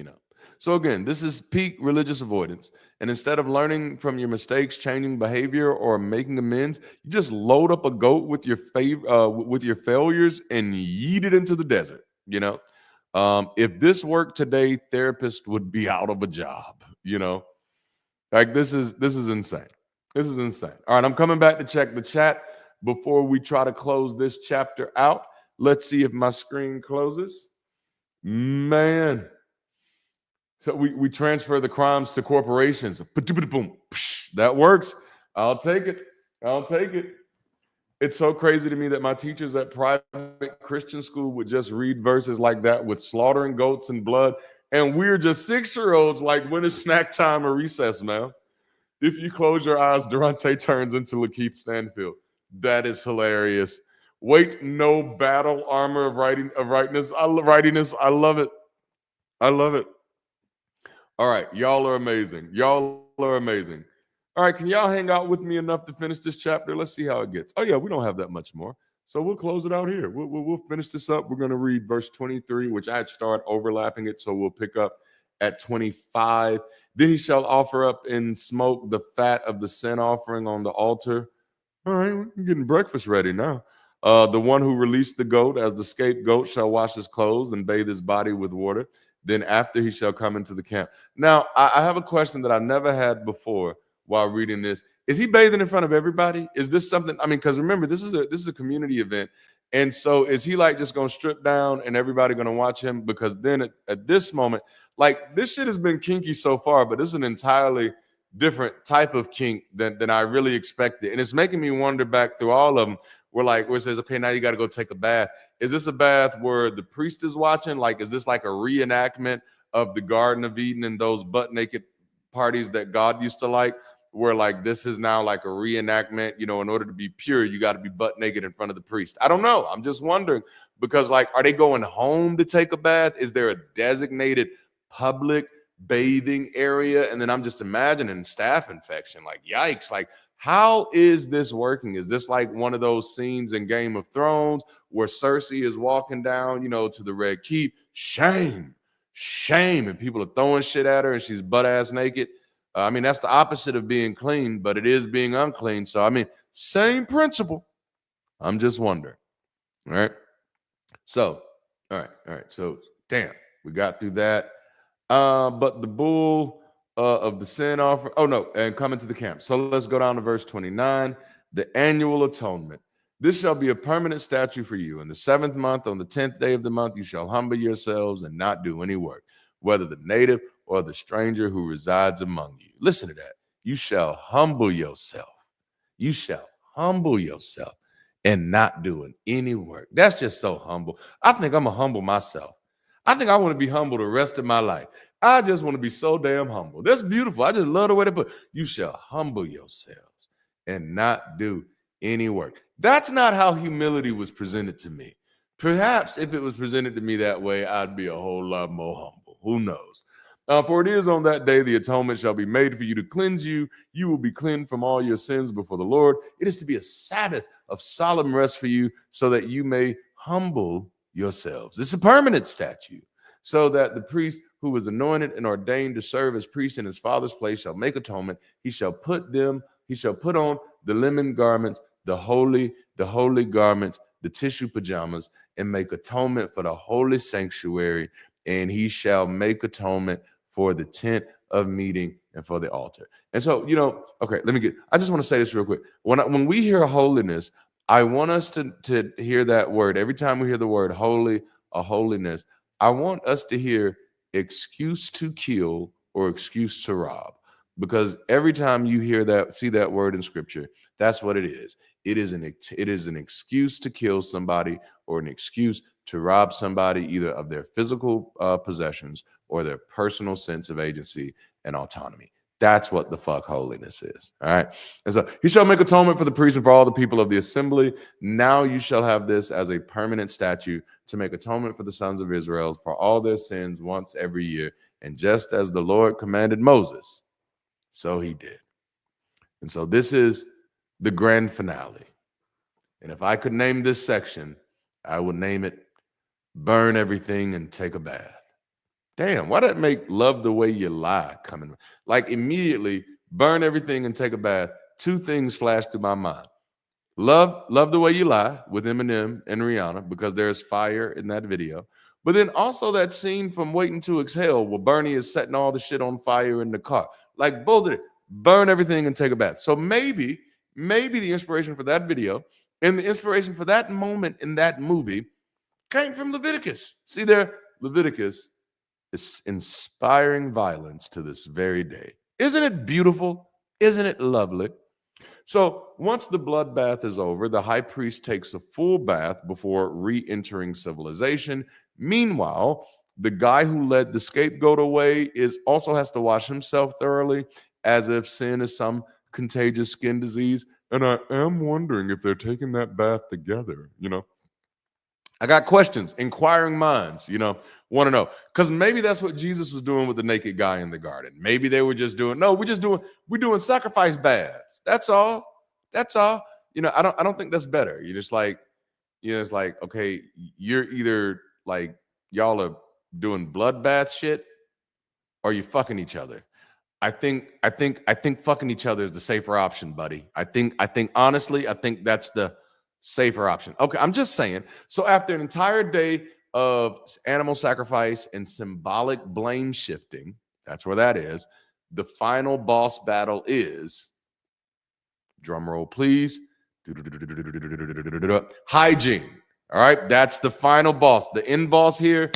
know. So again, this is peak religious avoidance. And instead of learning from your mistakes, changing behavior, or making amends, you just load up a goat with your failures and yeet it into the desert. You know, if this worked today, therapists would be out of a job. You know, like this is insane. This is insane. All right, I'm coming back to check the chat before we try to close this chapter out. Let's see if my screen closes. Man. So we transfer the crimes to corporations. Boom. That works. I'll take it. It's so crazy to me that my teachers at private Christian school would just read verses like that with slaughtering goats and blood. And we're just 6-year-olds like, when is snack time or recess, man? If you close your eyes, Darante turns into Lakeith Stanfield. That is hilarious. Wait, no battle armor of rightness. I love it. All right, y'all are amazing. All right, can y'all hang out with me enough to finish this chapter? Let's see how it gets. Oh yeah, we don't have that much more, so we'll close it out here. We'll finish this up. We're going to read verse 23, which I had started overlapping it, so we'll pick up at 25. Then he shall offer up in smoke the fat of the sin offering on the altar. All right, we're getting breakfast ready now. The one who released the goat as the scapegoat shall wash his clothes and bathe his body with water. Then after he shall come into the camp. Now, I have a question that I've never had before while reading this. Is he bathing in front of everybody? Is this something? I mean, because remember, this is a community event. And so is he like just going to strip down and everybody going to watch him? Because then at this moment, like, this shit has been kinky so far, but this is an entirely different type of kink than I really expected. And it's making me wonder back through all of them. Where it says, okay, now you got to go take a bath. Is this a bath where the priest is watching? Like, is this like a reenactment of the Garden of Eden and those butt naked parties that God used to like? Where like this is now like a reenactment, you know, in order to be pure, you got to be butt naked in front of the priest. I don't know. I'm just wondering, because like, are they going home to take a bath? Is there a designated public bathing area? And then I'm just imagining staph infection. Like, yikes. Like, how is this working? Is this like one of those scenes in Game of Thrones where Cersei is walking down, you know, to the Red Keep? Shame. And people are throwing shit at her and she's butt ass naked. I mean, that's the opposite of being clean, but it is being unclean. So, I mean, same principle. I'm just wondering. All right. So, all right. So, damn, we got through that. But the bull of the sin offering. Oh, no. And come into the camp. So let's go down to verse 29. The annual atonement. This shall be a permanent statute for you. In the 7th month, on the 10th day of the month, you shall humble yourselves and not do any work, whether the native or the stranger who resides among you. Listen to that. You shall humble yourself. You shall humble yourself and not doing any work. That's just so humble. I think I'm going to humble myself. I think I want to be humble the rest of my life. I just want to be so damn humble. That's beautiful. I just love the way to put it. You shall humble yourselves and not do any work. That's not how humility was presented to me. Perhaps if it was presented to me that way, I'd be a whole lot more humble. Who knows? For it is on that day the atonement shall be made for you to cleanse you. You will be cleansed from all your sins before the Lord. It is to be a Sabbath of solemn rest for you, so that you may humble yourselves. It's a permanent statute, so that the priest who was anointed and ordained to serve as priest in his father's place shall make atonement. He shall put on the linen garments, the holy garments, the tissue pajamas, and make atonement for the holy sanctuary. And he shall make atonement for the tent of meeting and for the altar. And so, okay, I just want to say this real quick. When we hear holiness, I want us to hear that word. Every time we hear the word holy or holiness, I want us to hear excuse to kill or excuse to rob. Because every time you see that word in scripture, that's what it is. It is an excuse to kill somebody or an excuse to rob somebody, either of their physical possessions or their personal sense of agency and autonomy. That's what the fuck holiness is. All right. And so he shall make atonement for the priest and for all the people of the assembly. Now you shall have this as a permanent statute, to make atonement for the sons of Israel for all their sins once every year. And just as the Lord commanded Moses, so he did. And so this is the grand finale. And if I could name this section, I would name it Burn Everything and Take a Bath. Damn, why did it make Love the Way You Lie coming? Like immediately, burn everything and take a bath. Two things flashed through my mind. Love the Way You Lie with Eminem and Rihanna, because there's fire in that video. But then also that scene from Waiting to Exhale where Bernie is setting all the shit on fire in the car. Like both of it, burn everything and take a bath. So maybe the inspiration for that video and the inspiration for that moment in that movie came from Leviticus. See there, Leviticus is inspiring violence to this very day. Isn't it beautiful? Isn't it lovely? So once the bloodbath is over, the high priest takes a full bath before re-entering civilization. Meanwhile, the guy who led the scapegoat away also has to wash himself thoroughly, as if sin is some contagious skin disease. And I am wondering if they're taking that bath together, I got questions, inquiring minds, want to know. Because maybe that's what Jesus was doing with the naked guy in the garden. Maybe they were just doing, we're doing sacrifice baths. That's all. I don't think that's better. You're just like, it's like, okay, you're either like, y'all are doing bloodbath shit or you fucking each other. I think fucking each other is the safer option, buddy. I think honestly, that's the safer option. Okay, I'm just saying. So after an entire day of animal sacrifice and symbolic blame shifting, that's where that is. The final boss battle is, drum roll please, hygiene. All right, that's the final boss. The end boss here,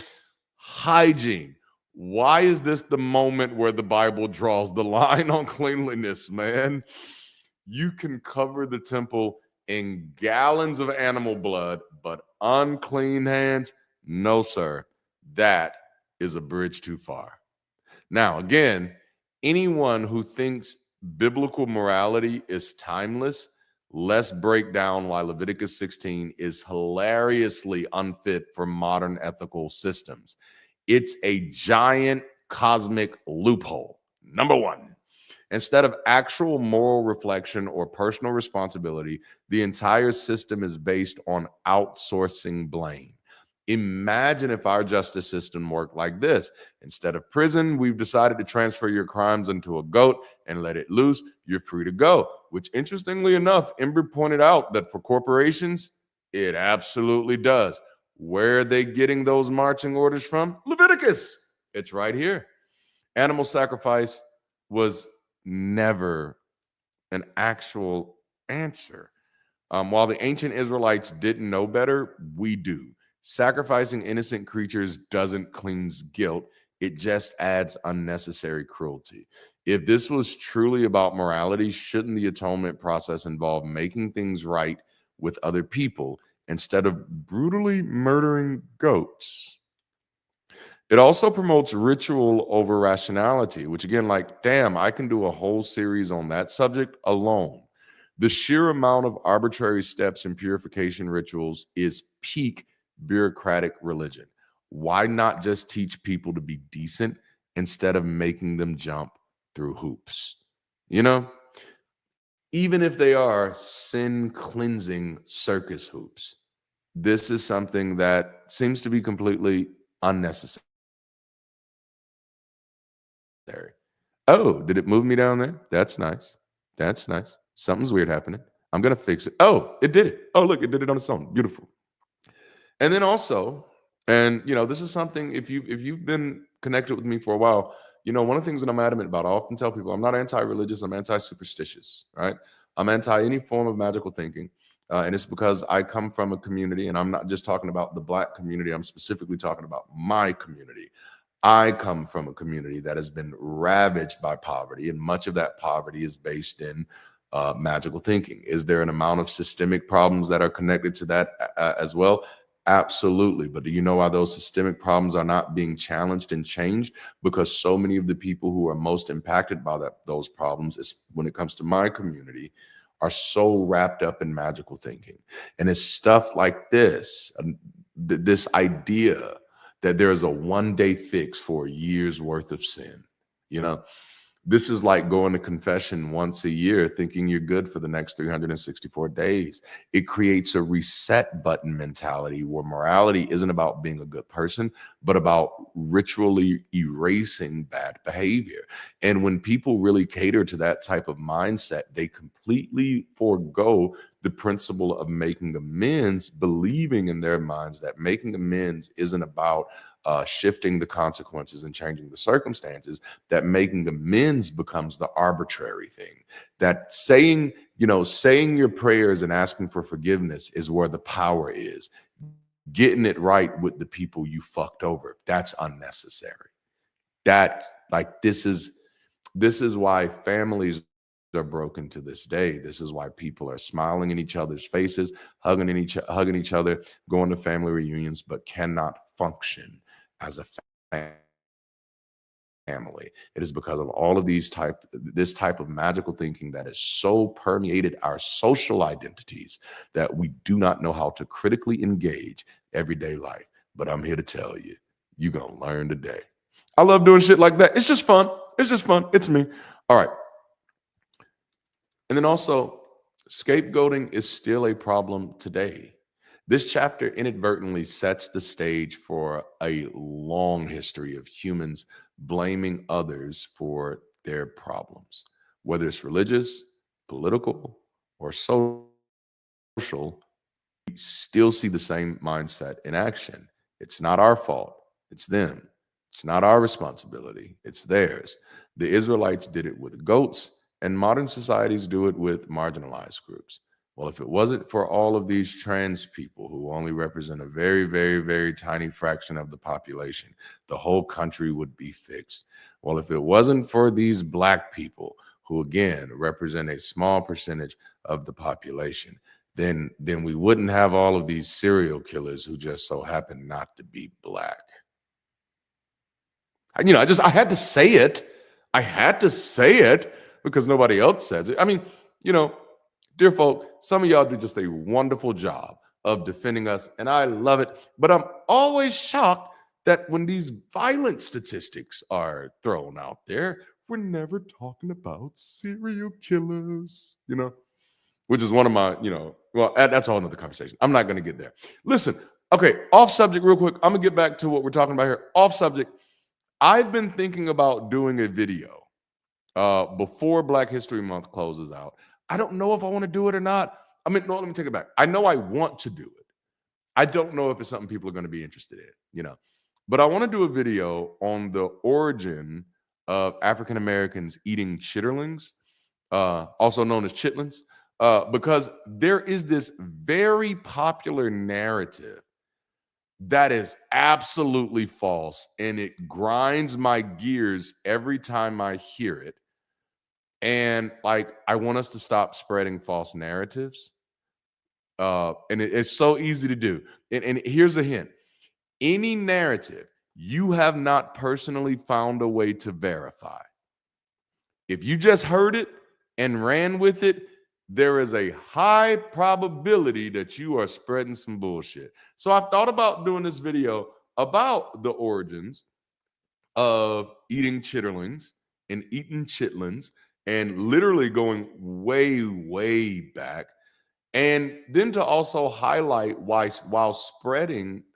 hygiene. Why is this the moment where the Bible draws the line on cleanliness, man? You can cover the temple in gallons of animal blood, but unclean hands, no, sir. That is a bridge too far. Now, again, anyone who thinks biblical morality is timeless, let's break down why Leviticus 16 is hilariously unfit for modern ethical systems. It's a giant cosmic loophole. Number one, instead of actual moral reflection or personal responsibility, the entire system is based on outsourcing blame. Imagine if our justice system worked like this. Instead of prison, we've decided to transfer your crimes into a goat and let it loose. You're free to go, which interestingly enough, Ember pointed out that for corporations, it absolutely does. Where are they getting those marching orders from? Leviticus. It's right here. Animal sacrifice was never an actual answer. While the ancient Israelites didn't know better, we do. Sacrificing innocent creatures doesn't cleanse guilt. It just adds unnecessary cruelty. If this was truly about morality, shouldn't the atonement process involve making things right with other people instead of brutally murdering goats? It also promotes ritual over rationality, which again, like, damn, I can do a whole series on that subject alone. The sheer amount of arbitrary steps in purification rituals is peak bureaucratic religion. Why not just teach people to be decent instead of making them jump through hoops? You know, even if they are sin cleansing circus hoops, this is something that seems to be completely unnecessary. Oh, did it move me down there? That's nice. That's nice. Something's weird happening. I'm going to fix it. Oh, it did it. Oh, look, it did it on its own. Beautiful. And then also, and this is something, if you've been connected with me for a while, one of the things that I'm adamant about, I often tell people I'm not anti-religious, I'm anti-superstitious, right? I'm anti any form of magical thinking. And it's because I come from a community, and I'm not just talking about the Black community, I'm specifically talking about my community. I come from a community that has been ravaged by poverty, and much of that poverty is based in magical thinking. Is there an amount of systemic problems that are connected to that as well? Absolutely. But do you know why those systemic problems are not being challenged and changed? Because so many of the people who are most impacted by those problems, is when it comes to my community, are so wrapped up in magical thinking. And it's stuff like this, this idea that there is a one-day fix for a year's worth of sin. This is like going to confession once a year thinking you're good for the next 364 days. It creates a reset button mentality where morality isn't about being a good person, but about ritually erasing bad behavior. And when people really cater to that type of mindset, they completely forego the principle of making amends, believing in their minds that making amends isn't about shifting the consequences and changing the circumstances, that making amends becomes the arbitrary thing. That saying your prayers and asking for forgiveness is where the power is. Getting it right with the people you fucked over, that's unnecessary. This is why families are broken to this day. This is why people are smiling in each other's faces, hugging each other, going to family reunions, but cannot function as a family. It is because of all of this type of magical thinking that has so permeated our social identities that we do not know how to critically engage everyday life. But I'm here to tell you, you're gonna learn today. I love doing shit like that. It's just fun. It's me. All right. And then also, scapegoating is still a problem today. This chapter inadvertently sets the stage for a long history of humans blaming others for their problems, whether it's religious, political, or social. We still see the same mindset in action. It's not our fault, it's them. It's not our responsibility, it's theirs. The Israelites did it with goats, and modern societies do it with marginalized groups. Well, if it wasn't for all of these trans people who only represent a very, very, very tiny fraction of the population, the whole country would be fixed. Well, if it wasn't for these Black people who, again, represent a small percentage of the population, then we wouldn't have all of these serial killers who just so happen not to be Black. I had to say it. I had to say it because nobody else says it. I mean, dear folk, some of y'all do just a wonderful job of defending us, and I love it. But I'm always shocked that when these violent statistics are thrown out there, we're never talking about serial killers, which is one of my, that's all another conversation. I'm not going to get there. Listen, okay, off subject real quick. I'm going to get back to what we're talking about here. Off subject. I've been thinking about doing a video before Black History Month closes out. I don't know if I want to do it or not. I mean, no, let me take it back. I know I want to do it. I don't know if it's something people are going to be interested in, But I want to do a video on the origin of African Americans eating chitterlings, also known as chitlins, because there is this very popular narrative that is absolutely false, and it grinds my gears every time I hear it. And I want us to stop spreading false narratives. And it's so easy to do. And here's a hint. Any narrative you have not personally found a way to verify, if you just heard it and ran with it, there is a high probability that you are spreading some bullshit. So I've thought about doing this video about the origins of eating chitterlings and eating chitlins, and literally going way, way back. And then to also highlight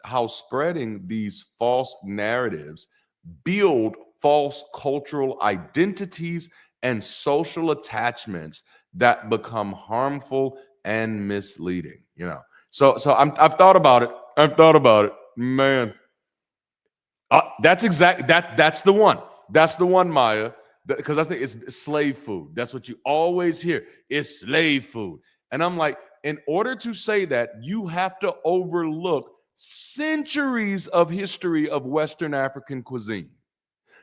how spreading these false narratives build false cultural identities and social attachments that become harmful and misleading. So I've thought about it. Man, that's the one. That's the one, Maya. Because I think it's slave food. That's what you always hear. It's slave food. And I'm like, in order to say that, you have to overlook centuries of history of Western African cuisine.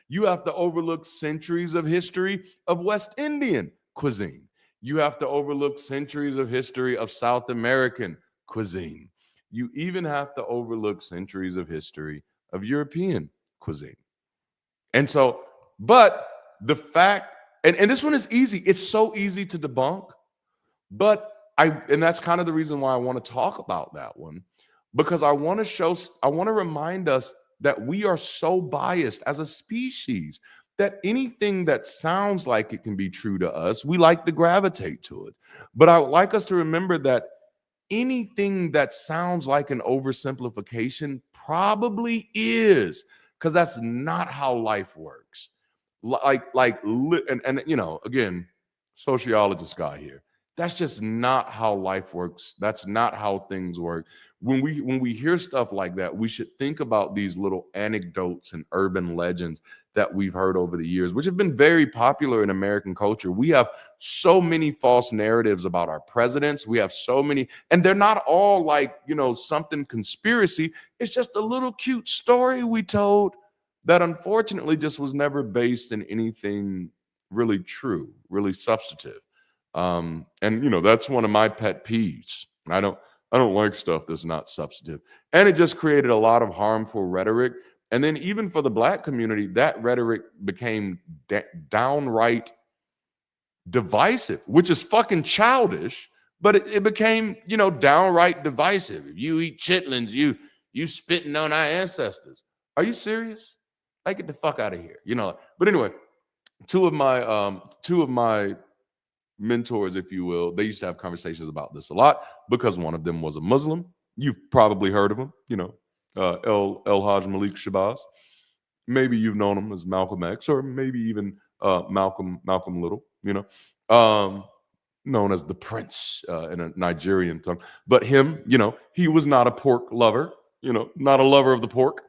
You have to overlook centuries of history of West Indian cuisine. You have to overlook centuries of history of South American cuisine. You even have to overlook centuries of history of European cuisine. And so, but the fact, and this one is easy. It's so easy to debunk, but and that's kind of the reason why I want to talk about that one, because I want to remind us that we are so biased as a species that anything that sounds like it can be true to us, we like to gravitate to it. But I would like us to remember that anything that sounds like an oversimplification probably is, because that's not how life works. And again, sociologist guy here. That's just not how life works. That's not how things work. When we hear stuff like that, we should think about these little anecdotes and urban legends that we've heard over the years, which have been very popular in American culture. We have so many false narratives about our presidents. We have so many, and they're not all like, something conspiracy. It's just a little cute story we told that unfortunately just was never based in anything really true, really substantive. And that's one of my pet peeves. I don't like stuff that's not substantive. And it just created a lot of harmful rhetoric. And then even for the Black community, that rhetoric became downright divisive, which is fucking childish, but it became, downright divisive. If you eat chitlins, you spitting on our ancestors. Are you serious? Get the fuck out of here. But anyway, two of my mentors, if you will, they used to have conversations about this a lot because one of them was a Muslim. You've probably heard of him, El Hajj Malik Shabazz. Maybe you've known him as Malcolm X, or maybe even Malcolm Little, known as the Prince in a Nigerian tongue. But him, he was not a pork lover, not a lover of the pork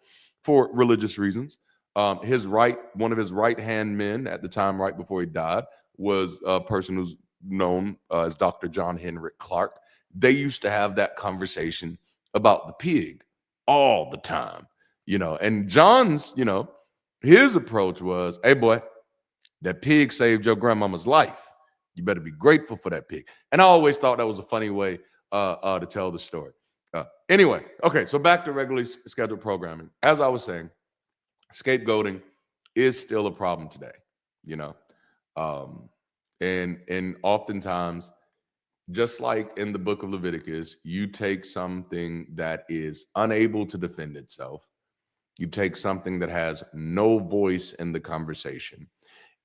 for religious reasons. One of his right-hand men at the time, right before he died, was a person who's known as Dr. John Henrik Clarke. They used to have that conversation about the pig all the time, and John's, his approach was, hey boy, that pig saved your grandmama's life. You better be grateful for that pig. And I always thought that was a funny way to tell the story. Anyway, okay, so back to regularly scheduled programming. As I was saying, scapegoating is still a problem today, and oftentimes, just like in the book of Leviticus, you take something that is unable to defend itself, you take something that has no voice in the conversation,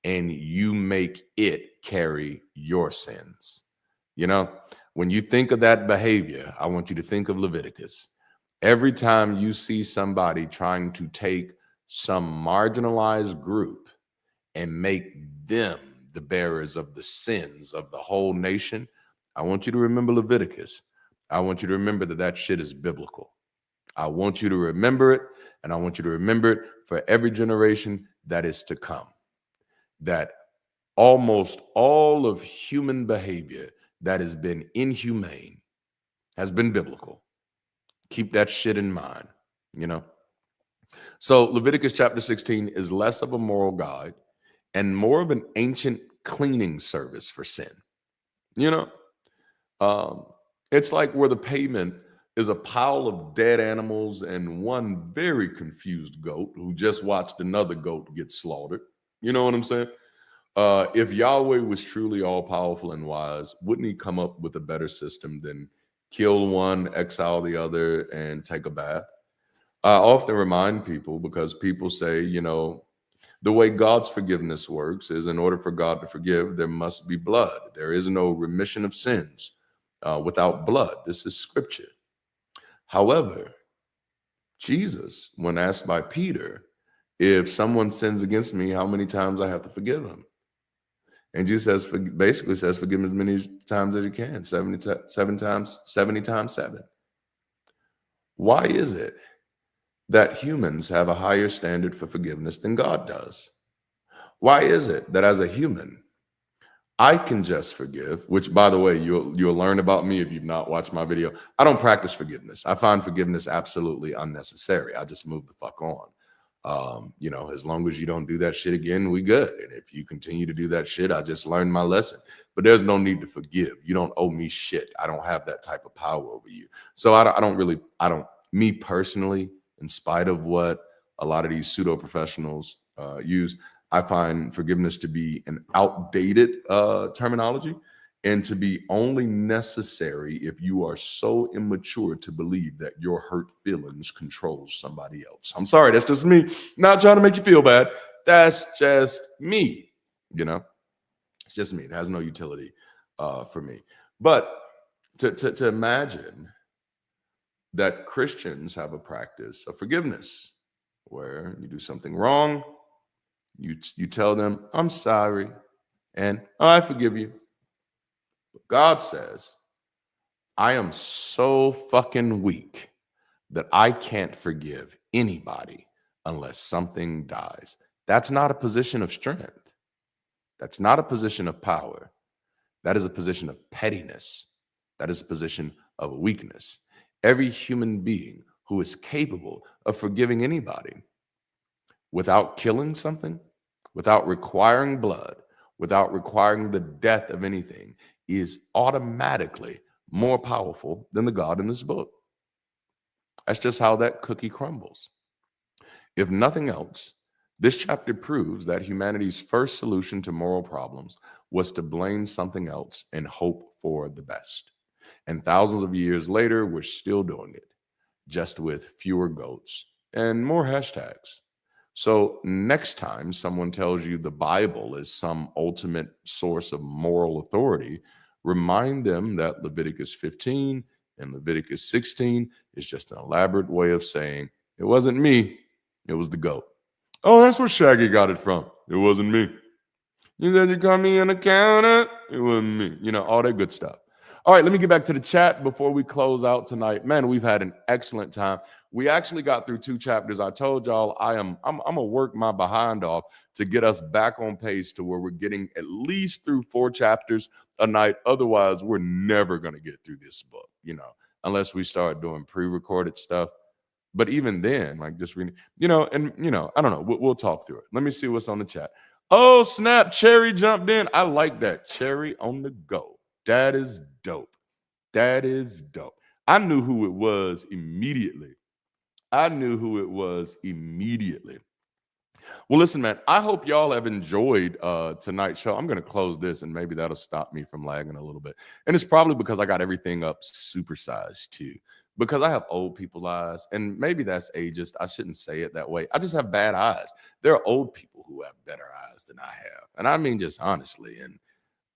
and you make it carry your sins. When you think of that behavior, I want you to think of Leviticus. Every time you see somebody trying to take some marginalized group and make them the bearers of the sins of the whole nation, I want you to remember Leviticus. I want you to remember that shit is biblical. I want you to remember it, and I want you to remember it for every generation that is to come. That almost all of human behavior that has been inhumane has been biblical. Keep that shit in mind, So Leviticus chapter 16 is less of a moral guide and more of an ancient cleaning service for sin. It's like where the pavement is a pile of dead animals and one very confused goat who just watched another goat get slaughtered. You know what I'm saying? If Yahweh was truly all powerful and wise, wouldn't he come up with a better system than kill one, exile the other, and take a bath? I often remind people, because people say, the way God's forgiveness works is, in order for God to forgive, there must be blood. There is no remission of sins without blood. This is scripture. However, Jesus, when asked by Peter, if someone sins against me, how many times I have to forgive him? And Jesus basically says, forgive him as many times as you can, 70 times 7. Why is it that humans have a higher standard for forgiveness than God does? Why is it that as a human, I can just forgive, which, by the way, you'll learn about me if you've not watched my video. I don't practice forgiveness. I find forgiveness absolutely unnecessary. I just move the fuck on. As long as you don't do that shit again, we good. And if you continue to do that shit, I just learned my lesson. But there's no need to forgive. You don't owe me shit. I don't have that type of power over you. So me personally, in spite of what a lot of these pseudo professionals use, I find forgiveness to be an outdated terminology, and to be only necessary if you are so immature to believe that your hurt feelings control somebody else. I'm sorry, that's just me. Not trying to make you feel bad. That's just me. It's just me. It has no utility for me. But to imagine that Christians have a practice of forgiveness where you do something wrong, you tell them, I'm sorry, and I forgive you. But God says, I am so fucking weak that I can't forgive anybody unless something dies. That's not a position of strength. That's not a position of power. That is a position of pettiness. That is a position of weakness. Every human being who is capable of forgiving anybody without killing something, without requiring blood, without requiring the death of anything, is automatically more powerful than the God in this book. That's just how that cookie crumbles. If nothing else, this chapter proves that humanity's first solution to moral problems was to blame something else and hope for the best. And thousands of years later, we're still doing it, just with fewer goats and more hashtags. So next time someone tells you the Bible is some ultimate source of moral authority, remind them that Leviticus 15 and Leviticus 16 is just an elaborate way of saying, it wasn't me, it was the goat. Oh, that's where Shaggy got it from. It wasn't me. You said you called me an accountant. It wasn't me. All that good stuff. All right, let me get back to the chat before we close out tonight. Man, we've had an excellent time. We actually got through 2 chapters. I told y'all I'm gonna work my behind off to get us back on pace to where we're getting at least through 4 chapters a night. Otherwise, we're never gonna get through this book, unless we start doing pre-recorded stuff. But even then, like just reading, I don't know. We'll talk through it. Let me see what's on the chat. Oh, snap. Cherry jumped in. I like that. Cherry on the go. That is dope. That is dope. I knew who it was immediately. Well, listen, man, I hope y'all have enjoyed tonight's show. I'm going to close this, and maybe that'll stop me from lagging a little bit. And it's probably because I got everything up supersized, too. Because I have old people eyes, and maybe that's ageist. I shouldn't say it that way. I just have bad eyes. There are old people who have better eyes than I have. And I mean just honestly, and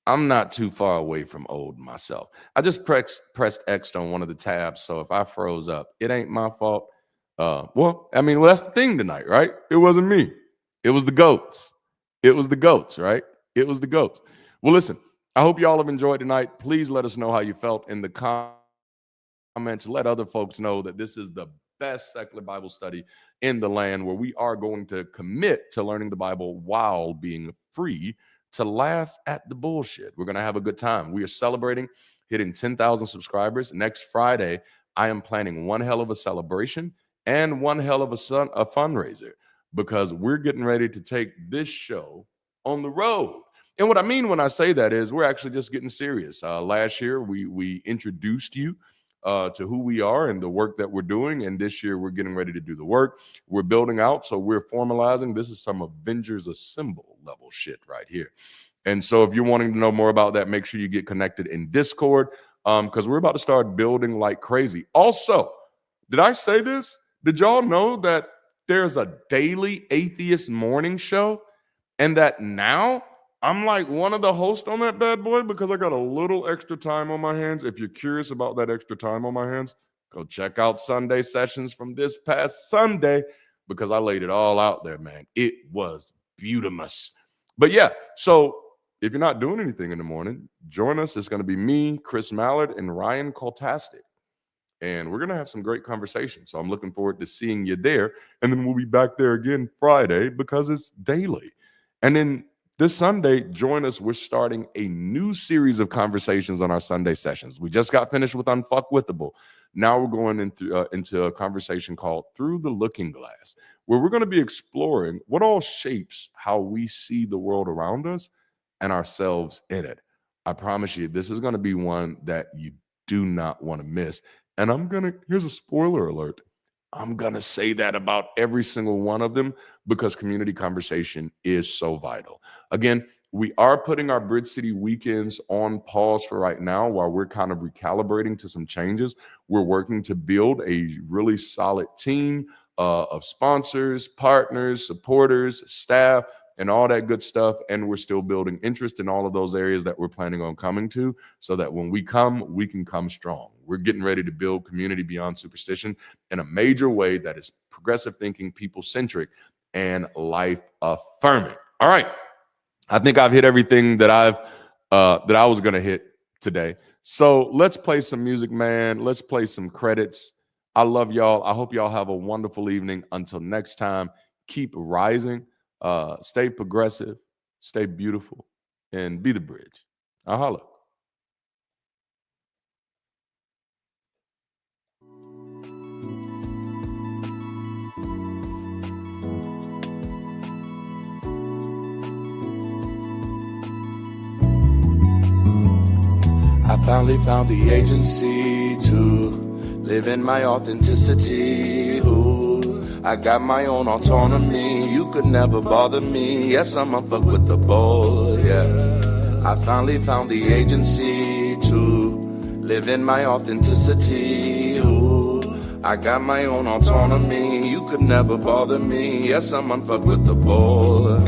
I'm not too far away from old myself. I just pressed X on one of the tabs, so if I froze up, it ain't my fault. Well, that's the thing tonight, right? It wasn't me. It was the goats. It was the goats, right? It was the goats. Well, listen, I hope y'all have enjoyed tonight. Please let us know how you felt in the comments. Let other folks know that this is the best secular Bible study in the land, where we are going to commit to learning the Bible while being free to laugh at the bullshit. We're going to have a good time. We are celebrating hitting 10,000 subscribers. Next Friday, I am planning one hell of a celebration and one hell of a fundraiser, because we're getting ready to take this show on the road. And what I mean when I say that is we're actually just getting serious. Last year, we introduced you to who we are and the work that we're doing. And this year we're getting ready to do the work. We're building out. So we're formalizing. This is some Avengers Assemble level shit right here. And so if you're wanting to know more about that, make sure you get connected in Discord, because we're about to start building like crazy. Also, did I say this? Did y'all know that there's a daily atheist morning show, and that now I'm like one of the hosts on that bad boy because I got a little extra time on my hands? If you're curious about that extra time on my hands, go check out Sunday sessions from this past Sunday, because I laid it all out there, man. It was beautimous. But yeah, so if you're not doing anything in the morning, join us. It's going to be me, Chris Mallard, and Ryan Coltastic. And we're going to have some great conversations. So I'm looking forward to seeing you there. And then we'll be back there again Friday because it's daily. And then this Sunday, join us. We're starting a new series of conversations on our Sunday sessions. We just got finished with Unfuckwithable. Now we're going into a conversation called Through the Looking Glass, where we're going to be exploring what all shapes how we see the world around us and ourselves in it. I promise you, this is going to be one that you do not want to miss. And here's a spoiler alert. I'm going to say that about every single one of them because community conversation is so vital. Again, we are putting our Bridge City weekends on pause for right now while we're kind of recalibrating to some changes. We're working to build a really solid team of sponsors, partners, supporters, staff, and all that good stuff. And we're still building interest in all of those areas that we're planning on coming to, so that when we come, we can come strong. We're getting ready to build community beyond superstition in a major way that is progressive thinking, people-centric, and life-affirming. All right. I think I've hit everything that I was going to hit today. So let's play some music, man. Let's play some credits. I love y'all. I hope y'all have a wonderful evening. Until next time, keep rising. Stay progressive, stay beautiful, and be the bridge. I'll holla. I finally found the agency to live in my authenticity. Ooh. I got my own autonomy. You could never bother me. Yes, I'm a fuck with the ball, yeah. I finally found the agency to live in my authenticity. Ooh. I got my own autonomy. You could never bother me. Yes, I'm on fuck with the ball.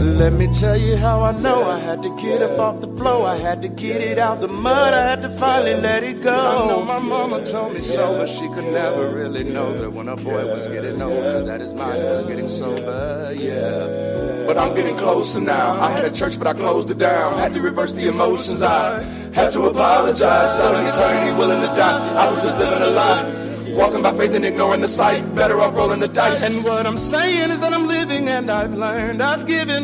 Let me tell you how I know. I had to get up off the floor. I had to get it out the mud. I had to finally let it go. I know my mama told me so, but she could never really know that when a boy was getting older, that his mind was getting sober, yeah. But I'm getting closer now. I had a church, but I closed it down. Had to reverse the emotions. I had to apologize. Selling eternity, willing to die. I was just living a lie. Walking by faith and ignoring the sight. Better off rolling the dice. And what I'm saying is that I'm living and I've learned. I've given